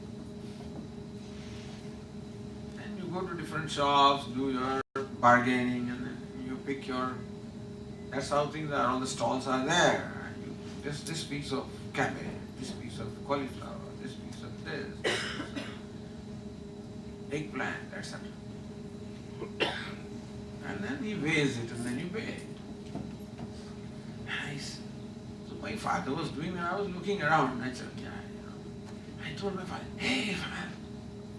And you go to different shops, do your bargaining, and then you pick your... That's how things are, all the stalls are there. Just this piece of cabbage, this piece of cauliflower, this piece of this piece of eggplant, etc. And then he weighs it and then you pay it. So my father was doing that, I was looking around. I said, I told my father, hey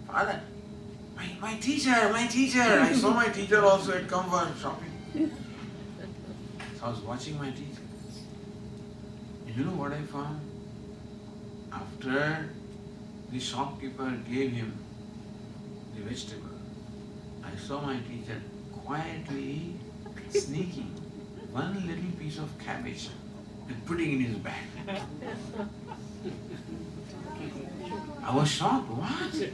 father, my teacher. I saw my teacher also had come for shopping. So I was watching my teacher. You know what I found? After the shopkeeper gave him the vegetable, I saw my teacher quietly sneaking one little piece of cabbage and putting in his bag. I was shocked. What?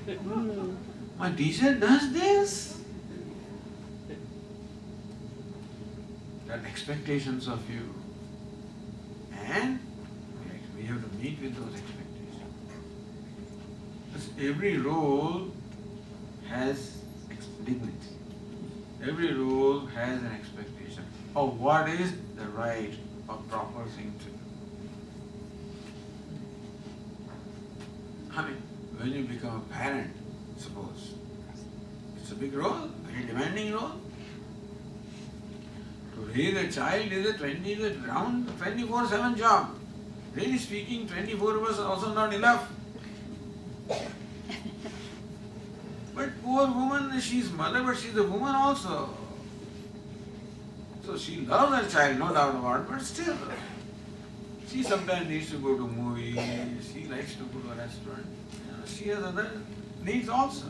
My teacher does this? There are expectations of you. And we have to meet with those expectations. Because every role has dignity. Every role has an expectation of what is the right or proper thing to do. I mean, when you become a parent, suppose, it's a big role, very demanding role. To raise a child is around 24/7 job. Really speaking, 24 hours also not enough. But poor woman, she's mother, but she's a woman also. So she loves her child, no doubt about it, but still, she sometimes needs to go to movies, she likes to go to a restaurant. She has other needs also.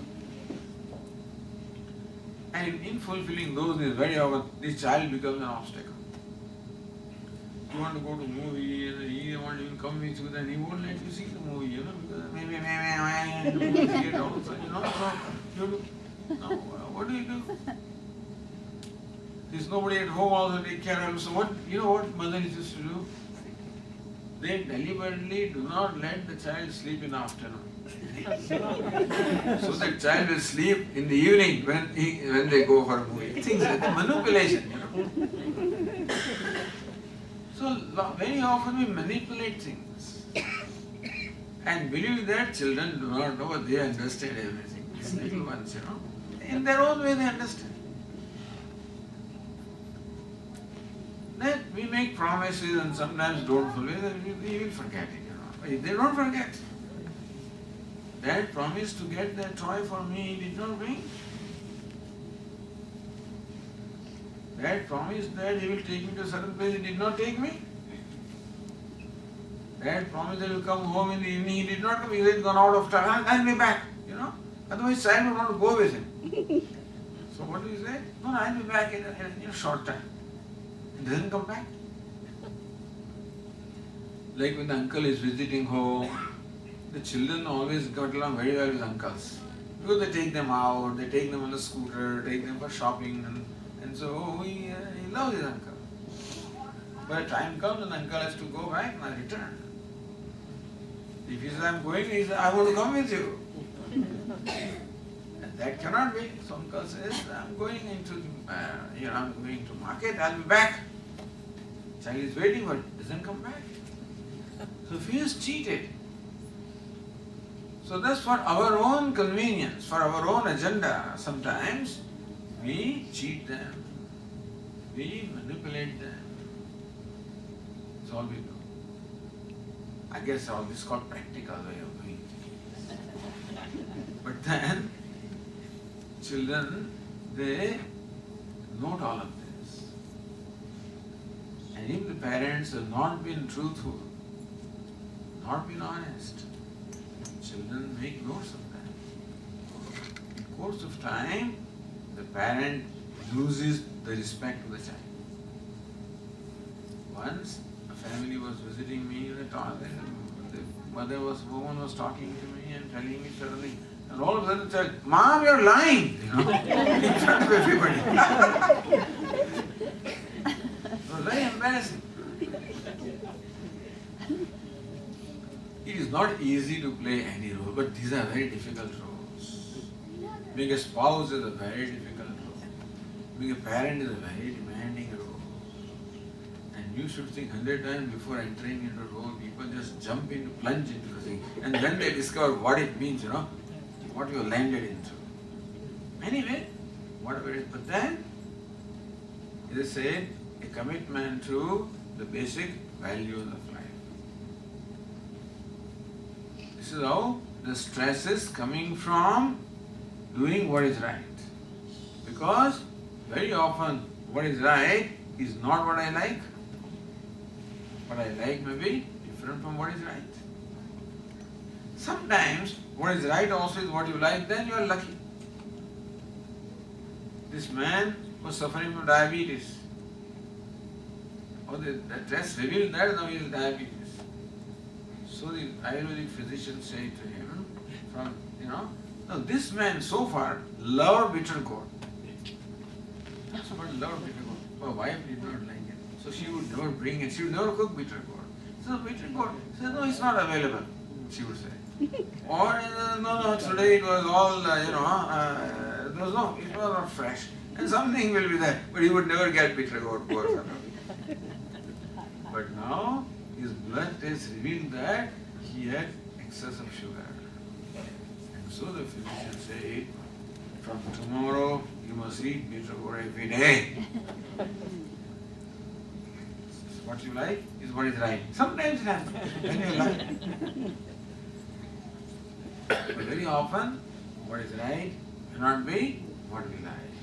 And in fulfilling those needs, very often this child becomes an obstacle. You want to go to a movie, and he won't even come with you, then he won't let you see the movie, because maybe see it also, so you do. Now, what do you do? There's nobody at home also to take care of him. So what mothers used to do? They deliberately do not let the child sleep in the afternoon. So the child will sleep in the evening when they go for a movie. Things like manipulation, So very often we manipulate things. And believe that children do not know, they understand everything. These little ones, in their own way they understand. Then we make promises and sometimes don't fulfill them, we will forget it, They don't forget. Dad promised to get that toy for me, he did not bring. Dad promised that he will take me to a certain place, he did not take me. Dad promised that he will come home in the evening, he did not come, he had gone out of town, I'll be back, Otherwise child would want to go with him. So what do you say? No, I'll be back in a short time. He doesn't come back. Like when the uncle is visiting home, the children always got along very well with uncles. Because they take them out, they take them on the scooter, take them for shopping, and so he loves his uncle. But time comes and uncle has to go back and return. If he says, I'm going, he says, I want to come with you. And that cannot be. So uncle says, I'm going into, I'm going to market, I'll be back. Child is waiting, but doesn't come back. So he is cheated. So that's for our own convenience, for our own agenda. Sometimes we cheat them, we manipulate them. That's all we do. I guess all this is called practical way of doing it. But then, children, they note all of this. And if the parents have not been truthful, not been honest, children make notes of that. In course of time, the parent loses the respect of the child. Once, a family was visiting me in the toilet, woman was talking to me and telling me suddenly, and all of a sudden said, Mom, you're lying, in front of everybody. It was very embarrassing. It is not easy to play any role, but these are very difficult roles. Being a spouse is a very difficult role. Being a parent is a very demanding role. And you should think 100 times before entering into a role. People just plunge into the thing. And then they discover what it means, what you landed into. Anyway, whatever it is. But then, it is said, a commitment to the basic values of life. This is how the stress is coming from doing what is right. Because very often what is right is not what I like. What I like may be different from what is right. Sometimes what is right also is what you like, then you are lucky. This man was suffering from diabetes. The test revealed that now he has diabetes. So the Ayurvedic physician said to him, now this man so far loved bitter gourd. Somebody loved bitter gourd. Her wife did not like it. So she would never bring it. She would never cook bitter gourd. So bitter gourd, she said, no, it's not available, she would say. Or, no, today it was all, it was not fresh. And something will be there. But he would never get bitter gourd. But now, his blood test revealed that he had excess of sugar. And so the physician said, from tomorrow you must eat bitter gourd every day. What you like is what is right. Sometimes it happens when you like. But very often, what is right cannot be what we like.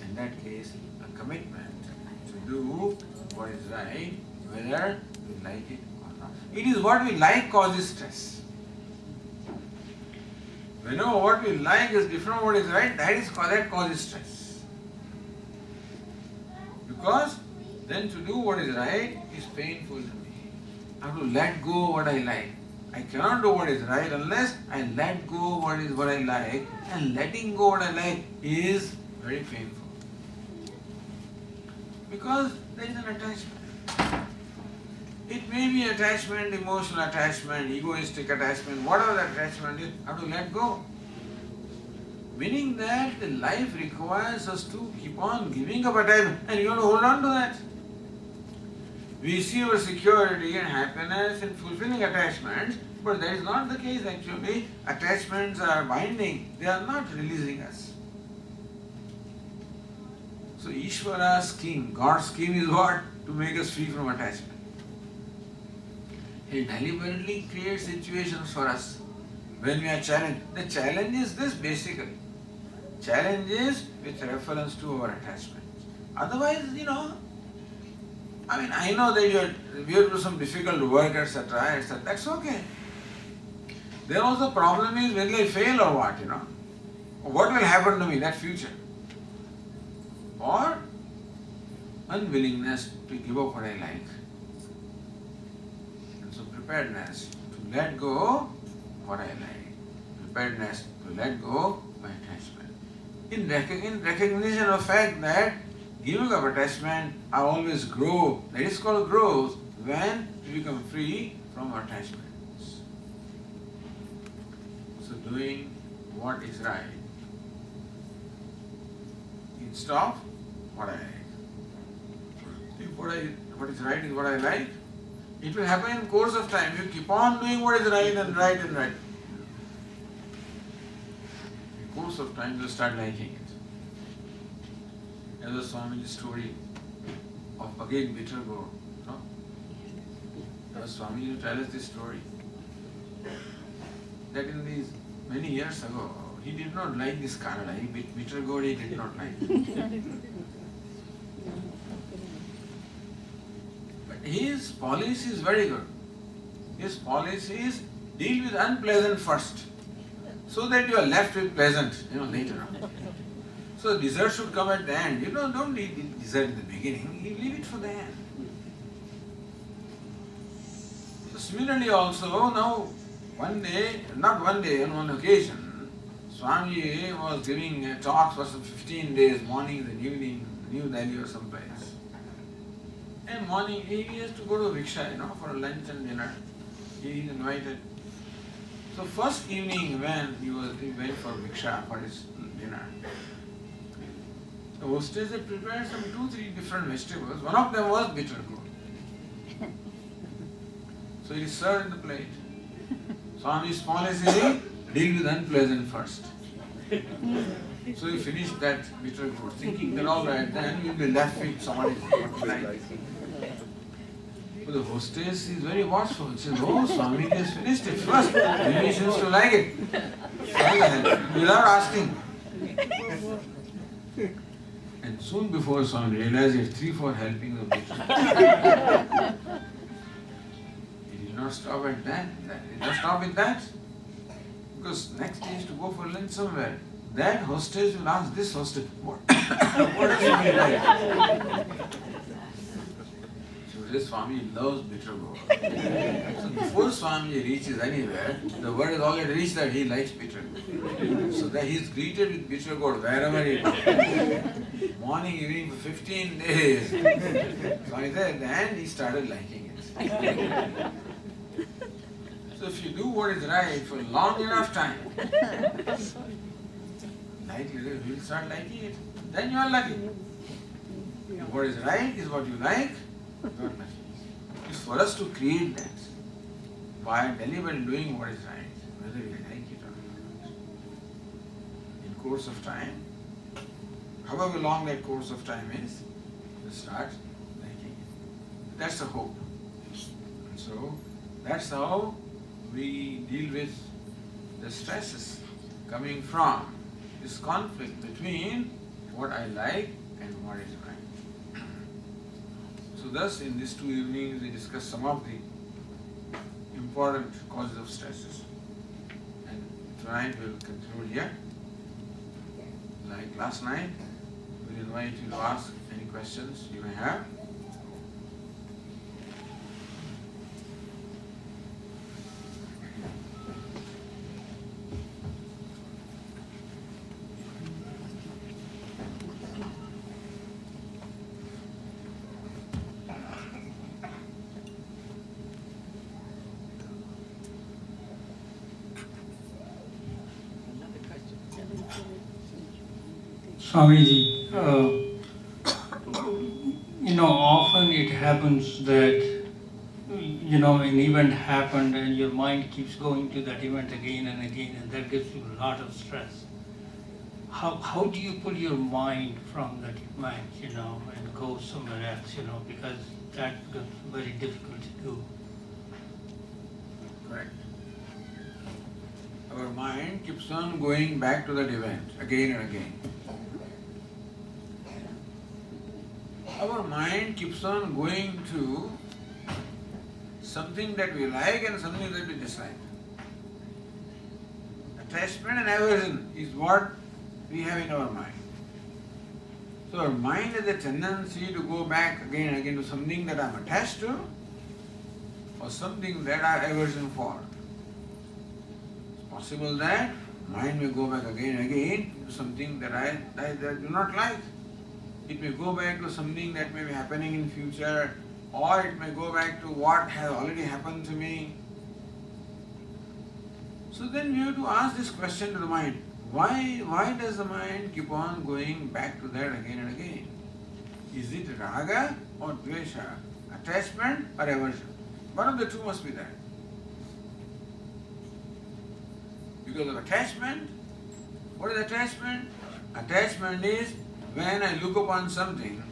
In that case, a commitment to do what is right, whether we like it or not. It is what we like causes stress. Whenever what we like is different from what is right, that causes stress. Because then to do what is right is painful to me. I have to let go what I like. I cannot do what is right unless I let go what I like, and letting go what I like is very painful. Because there is an attachment. It may be attachment, emotional attachment, egoistic attachment, whatever the attachment is, I have to let go. Meaning that the life requires us to keep on giving up attachment, and you have to hold on to that. We see our security and happiness in fulfilling attachments, but that is not the case actually. Attachments are binding, they are not releasing us. So Ishvara's scheme, God's scheme is what? To make us free from attachment. He deliberately creates situations for us when we are challenged. The challenge is this basically. Challenge is with reference to our attachments. Otherwise, I know that we have to do some difficult work, etc., etc. That's okay. Then also the problem is, will I fail or what, What will happen to me, that future? Or unwillingness to give up what I like. And so preparedness to let go what I like. Preparedness to let go my attachment. In recognition of the fact that giving up attachment, I always grow. That is called growth when we become free from attachments. doing what is right instead of what I like. If what is right is what I like, it will happen in course of time. You keep on doing what is right and right and right. In course of time, you will start liking it. As a Swami's story of again bitter gourd. No? Swami used to tell us this story. That in these many years ago, he did not like this Kannada. Bitter gourd he did not like. But his policy is very good. His policy is deal with unpleasant first, so that you are left with pleasant, later on. So dessert should come at the end. Don't eat dessert in the beginning. You leave it for the end. So similarly also, now on one occasion, Swami was giving talks for some 15 days, mornings and evening, New Delhi or someplace. And morning he used to go to Riksha, for lunch and dinner. He is invited. So first evening when he went for Riksha for his dinner, the hostess had prepared some 2-3 different vegetables. One of them was bitter gourd. So it is served in the plate. Swami's policy is deal with unpleasant first. So he finished that bitter gourd, thinking that all right, then you'll be left with somebody what like. But the hostess is very watchful. She says, "Oh, Swami has finished it first. Maybe he seems to like it." Without asking. And soon before Swami realized it, 3-4 helpings of bitter. He did not stop at that. He did not stop with that. Because next day is to go for lunch somewhere. That hostess will ask this hostess, what does he like? So this Swami loves bitter gourd. So before Swami reaches anywhere, the word has already reached that he likes bitter gourd. So that he is greeted with bitter gourd wherever he goes. Morning, evening for 15 days. Swami said, at the end he started liking it. So if you do what is right for long enough time, you will start liking it. Then you are lucky. What is right is what you like, you are lucky. It's for us to create that by deliberately doing what is right, whether we like it or not. In course of time, however long that course of time is, you start liking it. That's the hope. And so that's how we deal with the stresses coming from this conflict between what I like and what is right. So thus in these 2 evenings we discuss some of the important causes of stresses. And tonight we will conclude here. Like last night, we will invite you to ask any questions you may have. Swamiji, often it happens that, an event happened and your mind keeps going to that event again and again, and that gives you a lot of stress. How do you pull your mind from that event, and go somewhere else, because that becomes very difficult to do. Correct. Our mind keeps on going back to that event again and again. Our mind keeps on going to something that we like and something that we dislike. Attachment and aversion is what we have in our mind. So our mind has a tendency to go back again and again to something that I am attached to or something that I have aversion for. It's possible that mind may go back again and again to something that I do not like. It may go back to something that may be happening in future, or it may go back to what has already happened to me. So then we have to ask this question to the mind. Why does the mind keep on going back to that again and again? Is it raga or dvesha? Attachment or aversion? One of the two must be there. Because of attachment, what is attachment? Attachment is when I look upon something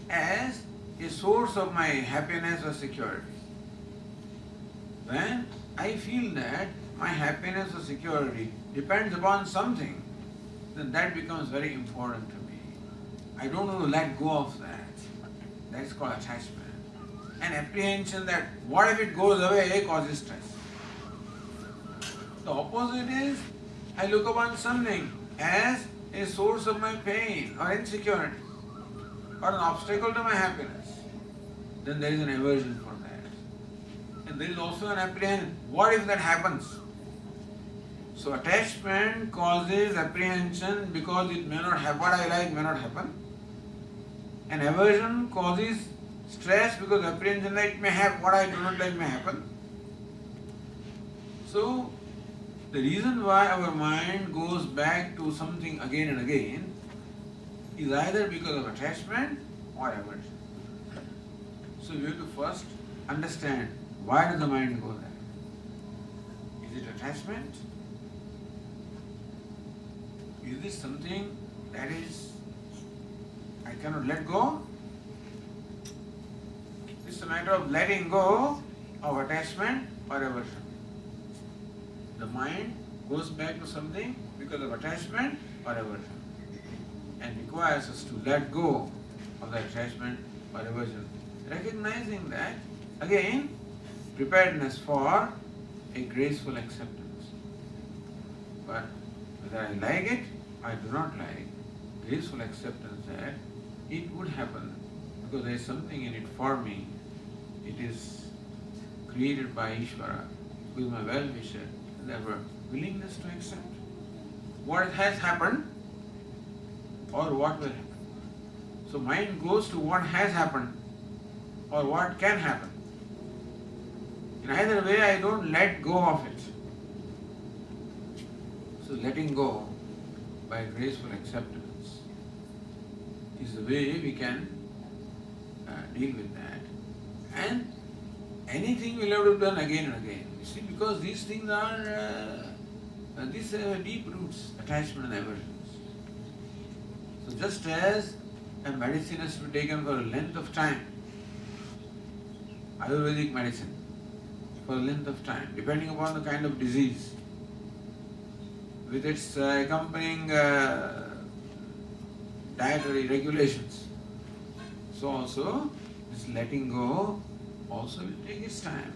as a source of my happiness or security. When I feel that my happiness or security depends upon something, then that becomes very important to me. I don't want to let go of that. That's called attachment. And apprehension that what if it goes away causes stress. The opposite is I look upon something as a source of my pain or insecurity or an obstacle to my happiness. Then there is an aversion for that. And there is also an apprehension. What if that happens? So attachment causes apprehension because it may not happen, what I like may not happen. And aversion causes stress because apprehension that it may have, what I do not like may happen. So the reason why our mind goes back to something again and again is either because of attachment or aversion. So we have to first understand why does the mind go there. Is it attachment? Is this something that is I cannot let go? It's a matter of letting go of attachment or aversion. The mind goes back to something because of attachment or aversion and requires us to let go of the attachment or aversion. Recognizing that, again, preparedness for a graceful acceptance. But whether I like it, I do not like, graceful acceptance that it would happen because there is something in it for me. It is created by Ishvara, who is my well-wisher, and therefore willingness to accept what has happened or what will happen. So mind goes to what has happened or what can happen. In either way, I don't let go of it. So letting go by graceful acceptance is the way we can deal with that. And anything we'll have to be done again and again. You see, because these things are these deep roots, attachment and aversions. So just as a medicine has to be taken for a length of time, Ayurvedic medicine, for a length of time, depending upon the kind of disease, with its accompanying dietary regulations. So also, this letting go also will take its time.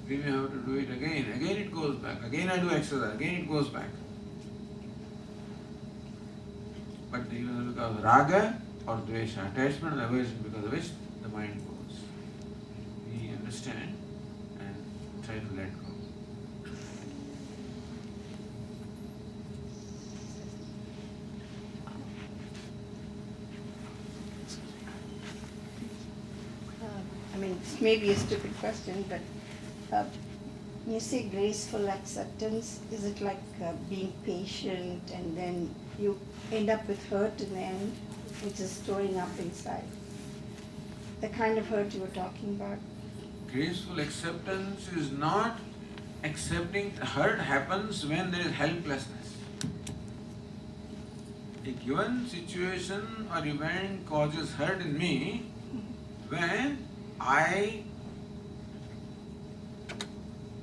We may have to do it again. Again it goes back. Again I do exercise. Again it goes back. But because of raga or dvesha, attachment and aversion, because of which the mind goes. We understand and try to let go. I mean, this may be a stupid question, but when you say graceful acceptance, is it like being patient and then you end up with hurt in the end, which is storing up inside? The kind of hurt you were talking about? Graceful acceptance is not accepting. Hurt happens when there is helplessness. A given situation or event causes hurt in me when I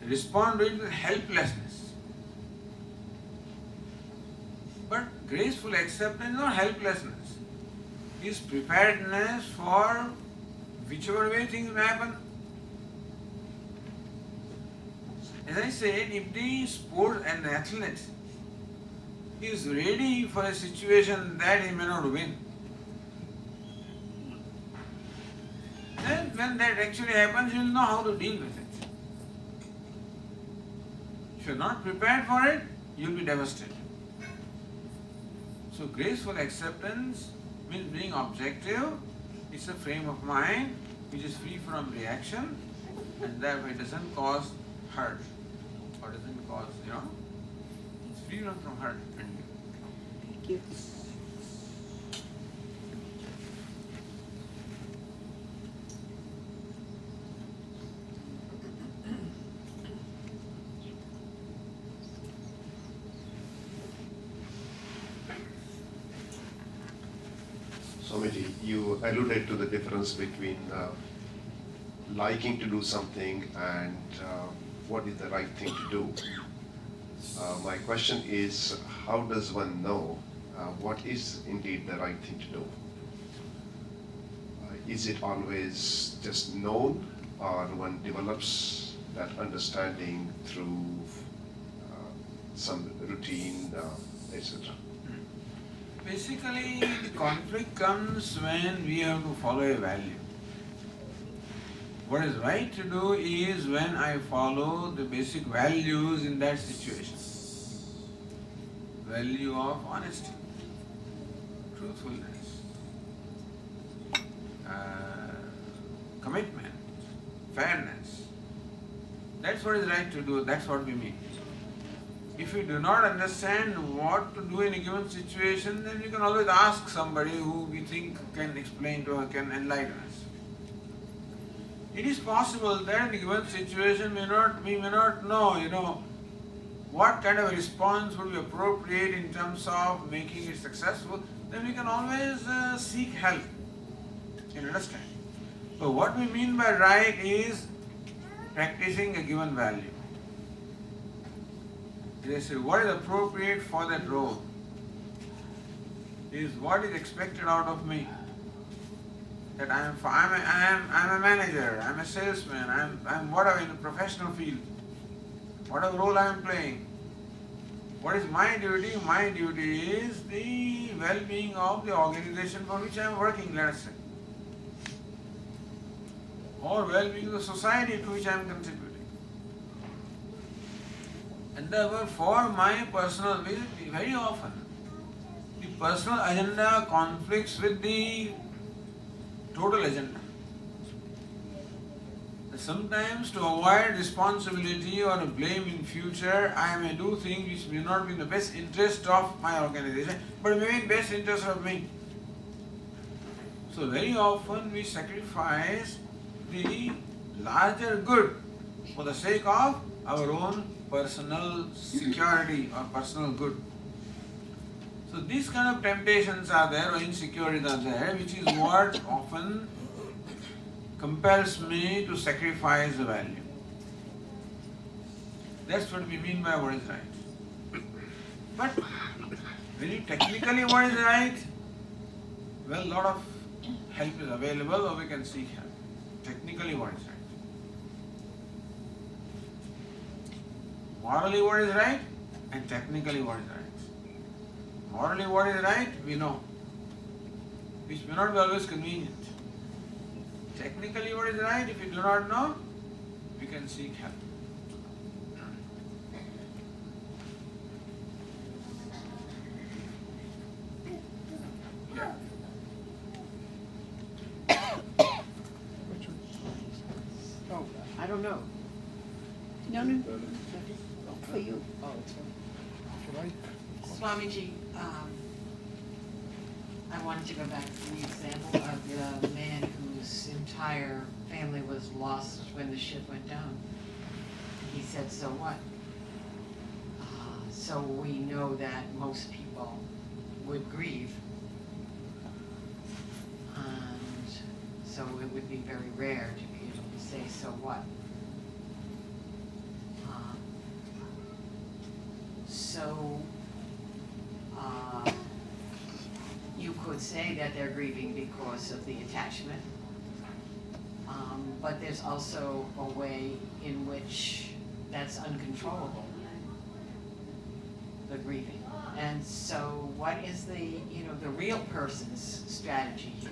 respond to it with helplessness. But graceful acceptance is not helplessness. It is preparedness for whichever way things may happen. As I said, if the sport and the athlete is ready for a situation that he may not win, then when that actually happens, you will know how to deal with it. If you are not prepared for it, you will be devastated. So graceful acceptance means being objective. It's a frame of mind which is free from reaction and therefore it doesn't cause hurt or doesn't cause, freedom from hurt. Thank you. Swamiji, you alluded to the difference between liking to do something and what is the right thing to do. My question is, how does one know what is indeed the right thing to do? Is it always just known, or one develops that understanding through some routine, etc.? Basically, the conflict comes when we have to follow a value. What is right to do is when I follow the basic values in that situation. Value of honesty, truthfulness, commitment, fairness. That's what is right to do, that's what we mean. If you do not understand what to do in a given situation, then you can always ask somebody who we think can explain to us, can enlighten us. It is possible that in a given situation we may not know, what kind of a response would be appropriate in terms of making it successful. Then we can always seek help in understanding. So what we mean by right is practicing a given value. They say what is appropriate for that role is what is expected out of me. That I'm a manager, I'm a salesman, I'm whatever in the professional field, whatever role I'm playing. What is my duty? My duty is the well-being of the organization for which I'm working, let us say, or well-being of the society to which I'm contributing. And therefore, for my personal visit, very often the personal agenda conflicts with the total agenda. Sometimes to avoid responsibility or blame in future, I may do things which may not be in the best interest of my organization, but may be in the best interest of me. So very often we sacrifice the larger good for the sake of our own personal security or personal good. So these kind of temptations are there, or insecurities are there, which is what often compels me to sacrifice the value. That's what we mean by what is right. But very technically what is right, well, a lot of help is available, or we can seek help. Technically what is right. Morally what is right, and technically what is right. Morally what is right, we know, which may not be always convenient. Technically what is right, if you do not know, we can seek help. Yeah. Oh, I don't know. No, for you. Oh, it's fine. Should I? Swamiji, I wanted to go back to the example of the man whose entire family was lost when the ship went down. He said, so what? So we know that most people would grieve. And so it would be very rare to be able to say, so what? You could say that they're grieving because of the attachment, but there's also a way in which that's uncontrollable, the grieving. And so what is the real person's strategy here?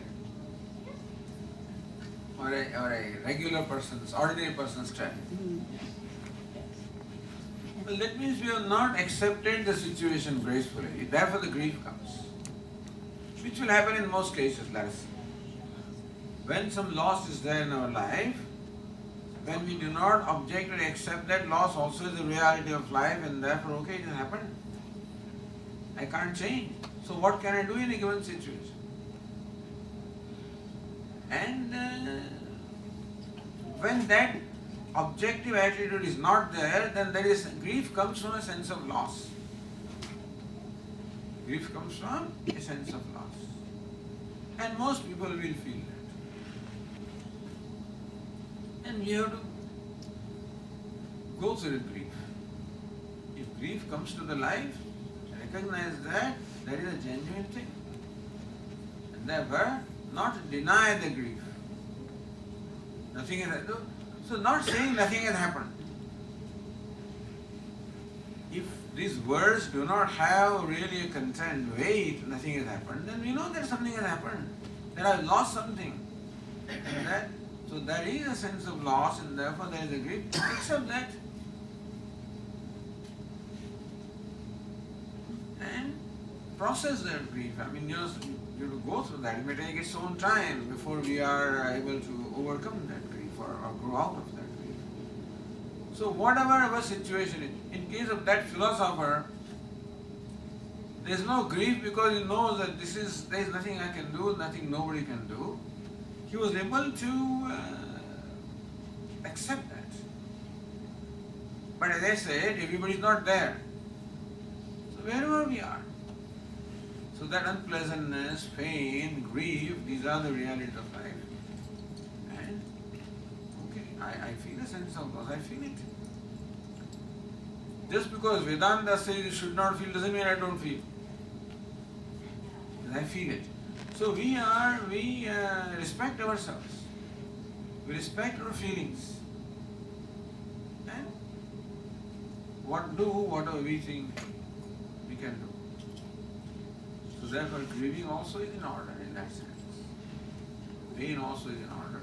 Or a regular person's, ordinary person's strategy. Well, that means we have not accepted the situation gracefully, therefore the grief comes. Which will happen in most cases, let us say. When some loss is there in our life, when we do not object or accept that loss also is the reality of life, and therefore, okay, it has happened. I can't change. So what can I do in a given situation? And when that objective attitude is not there, then there is grief comes from a sense of loss. Grief comes from a sense of loss. And most people will feel that. And we have to go through grief. If grief comes to the life, recognize that that is a genuine thing. And therefore, not deny the grief. Nothing has happened. So not saying nothing has happened. If these words do not have really a content, weight, nothing has happened, then we know that something has happened. That I lost something. So there is a sense of loss and therefore there is a grief. Accept that. And process that grief. I mean, you have to go through that. It may take its own time before we are able to overcome that grief or grow out of that grief. So whatever our situation is, in case of that philosopher, there is no grief because he knows that there is nothing I can do, nothing nobody can do. He was able to accept that. But as I said, everybody is not there. So wherever we are. So that unpleasantness, pain, grief, these are the realities of life. And okay, I feel a sense of loss, I feel it. Just because Vedanta says you should not feel doesn't mean I don't feel. I feel it. So we respect ourselves. We respect our feelings. And whatever we think we can do. So therefore grieving also is in order in that sense. Pain also is in order.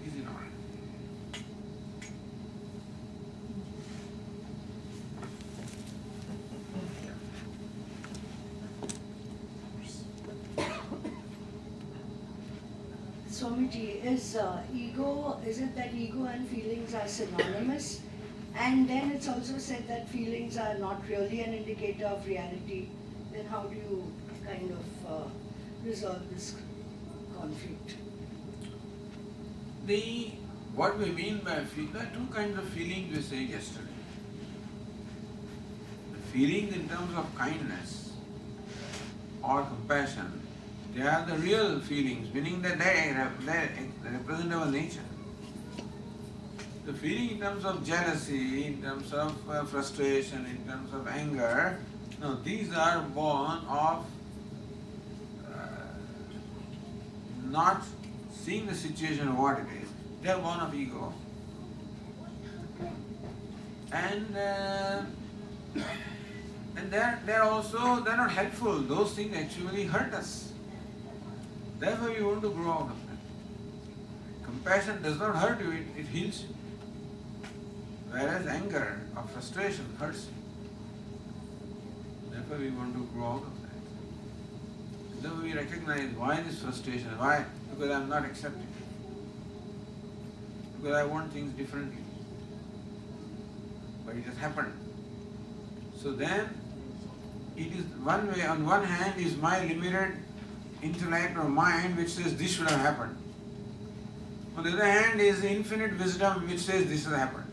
Is in order. Swamiji, is it that ego and feelings are synonymous? And then it's also said that feelings are not really an indicator of reality. Then how do you kind of resolve this conflict? What we mean by feel, there are two kinds of feelings we said yesterday. The feelings in terms of kindness or compassion, they are the real feelings, meaning that they represent our nature. The feeling in terms of jealousy, in terms of frustration, in terms of anger, no, these are born of not seeing the situation of what it is. They are born of ego. And they're not helpful. Those things actually hurt us. Therefore we want to grow out of that. Compassion does not hurt you, it heals you. Whereas anger or frustration hurts you. Therefore we want to grow out of that. Therefore we recognize why this frustration, why? Because I am not accepting. Because I want things differently. But it has happened. So then it is one way, on one hand is my limited intellect or mind which says this should have happened. On the other hand is the infinite wisdom which says this has happened.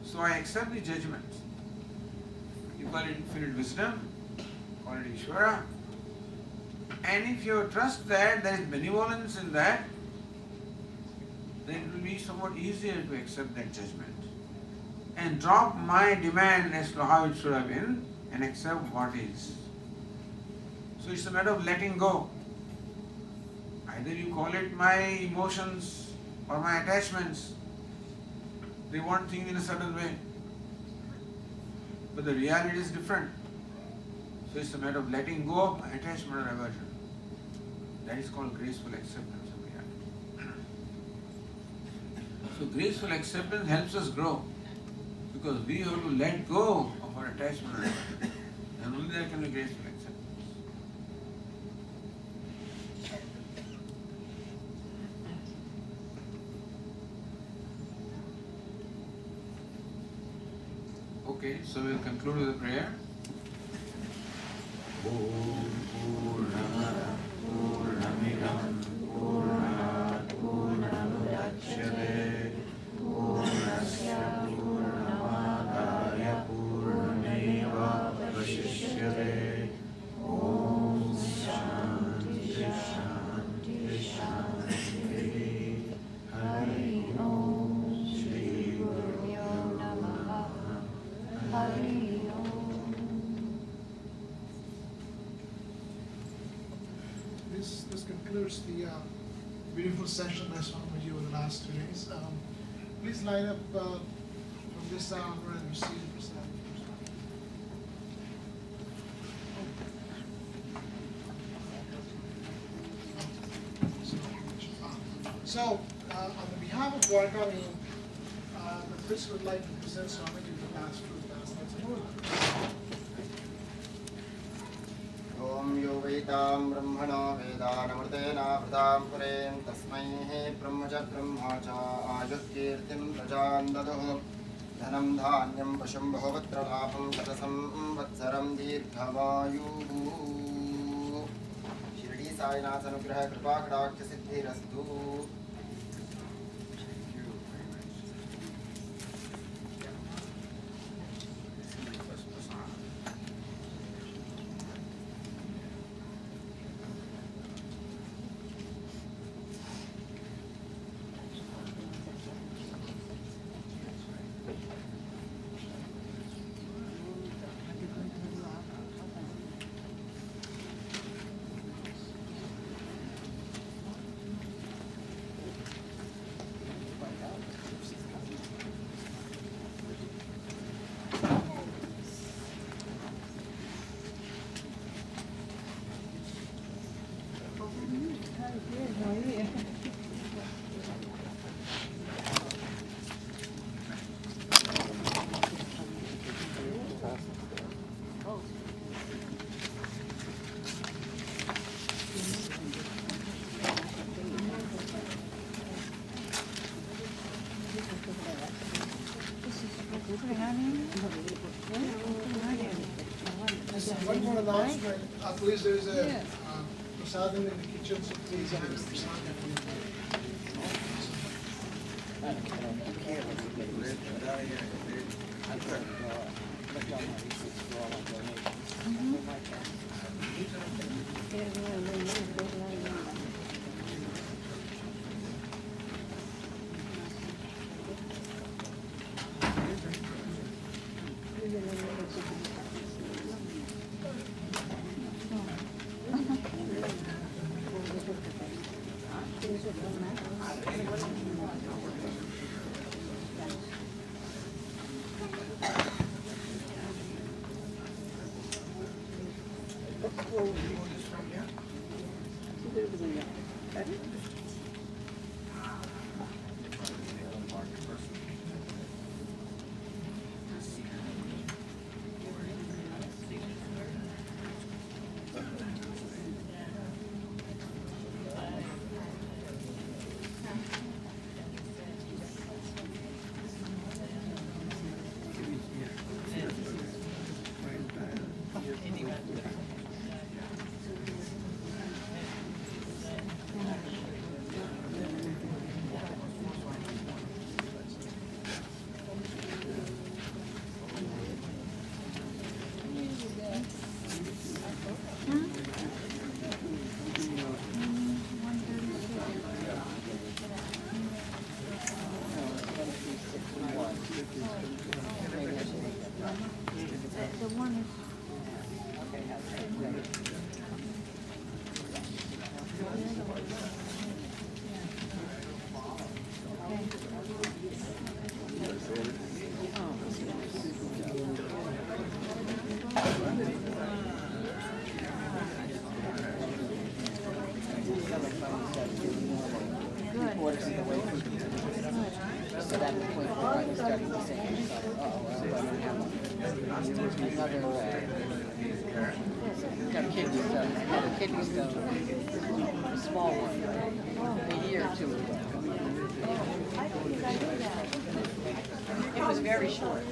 So I accept the judgment. You call it infinite wisdom, call it Ishvara. And if you trust that there is benevolence in that, then it will be somewhat easier to accept that judgment. And drop my demand as to how it should have been and accept what is. So it's a matter of letting go. Either you call it my emotions or my attachments. They want things in a certain way. But the reality is different. So it's a matter of letting go of my attachment or aversion. That is called graceful acceptance of reality. So graceful acceptance helps us grow. Because we have to let go of our attachment or aversion. And only there can be graceful acceptance. Okay, so we'll conclude with a prayer. This concludes the beautiful session I saw with you over the last 2 days. Please line up from this hour and receive the prasadam. So, on the behalf of Dwarkamai, the priest would like to present Swami to the last fruit basket. Om yo vedam brahmano vedanamrtena vrdam puren tasmai brahmaja brahmacha ayutkirtim prajan daduh dhanam dhanyam pasham bhavatra labham satasam vatsaram dirghavayu Shri Sainath anugraha kripa kadaksha siddhirastu. One more announcement. Please, there is a prasadam in the kitchen, so please have a prasadam. Got kidney stone. I had a kidney stone, a small one, a year or two ago. It was very short.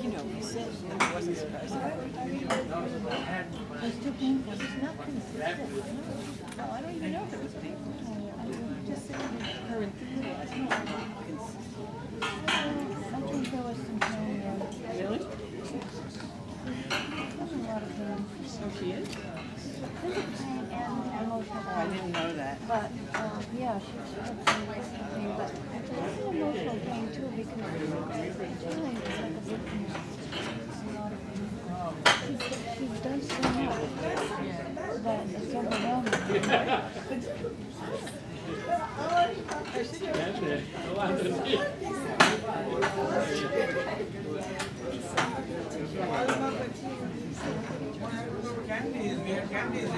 You know, he said he wasn't surprised. It's too painful. It's not consistent. No, I don't even know if it was painful. I'm just saying her enthusiasm is not consistent. I think there was some pain there. Really? There's a lot of pain. Oh, she is? Physical pain and emotional Oh, I pain. didn't know that. But, yeah, she had some physical pain, but there's some emotional pain too because the feeling is like a victim. She's done so much that it's overwhelming. Candies, we had candies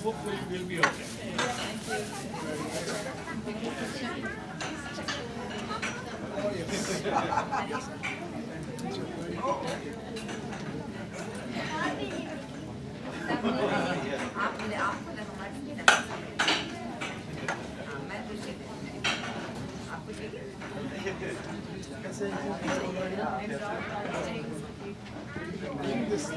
Hopefully we'll be okay. This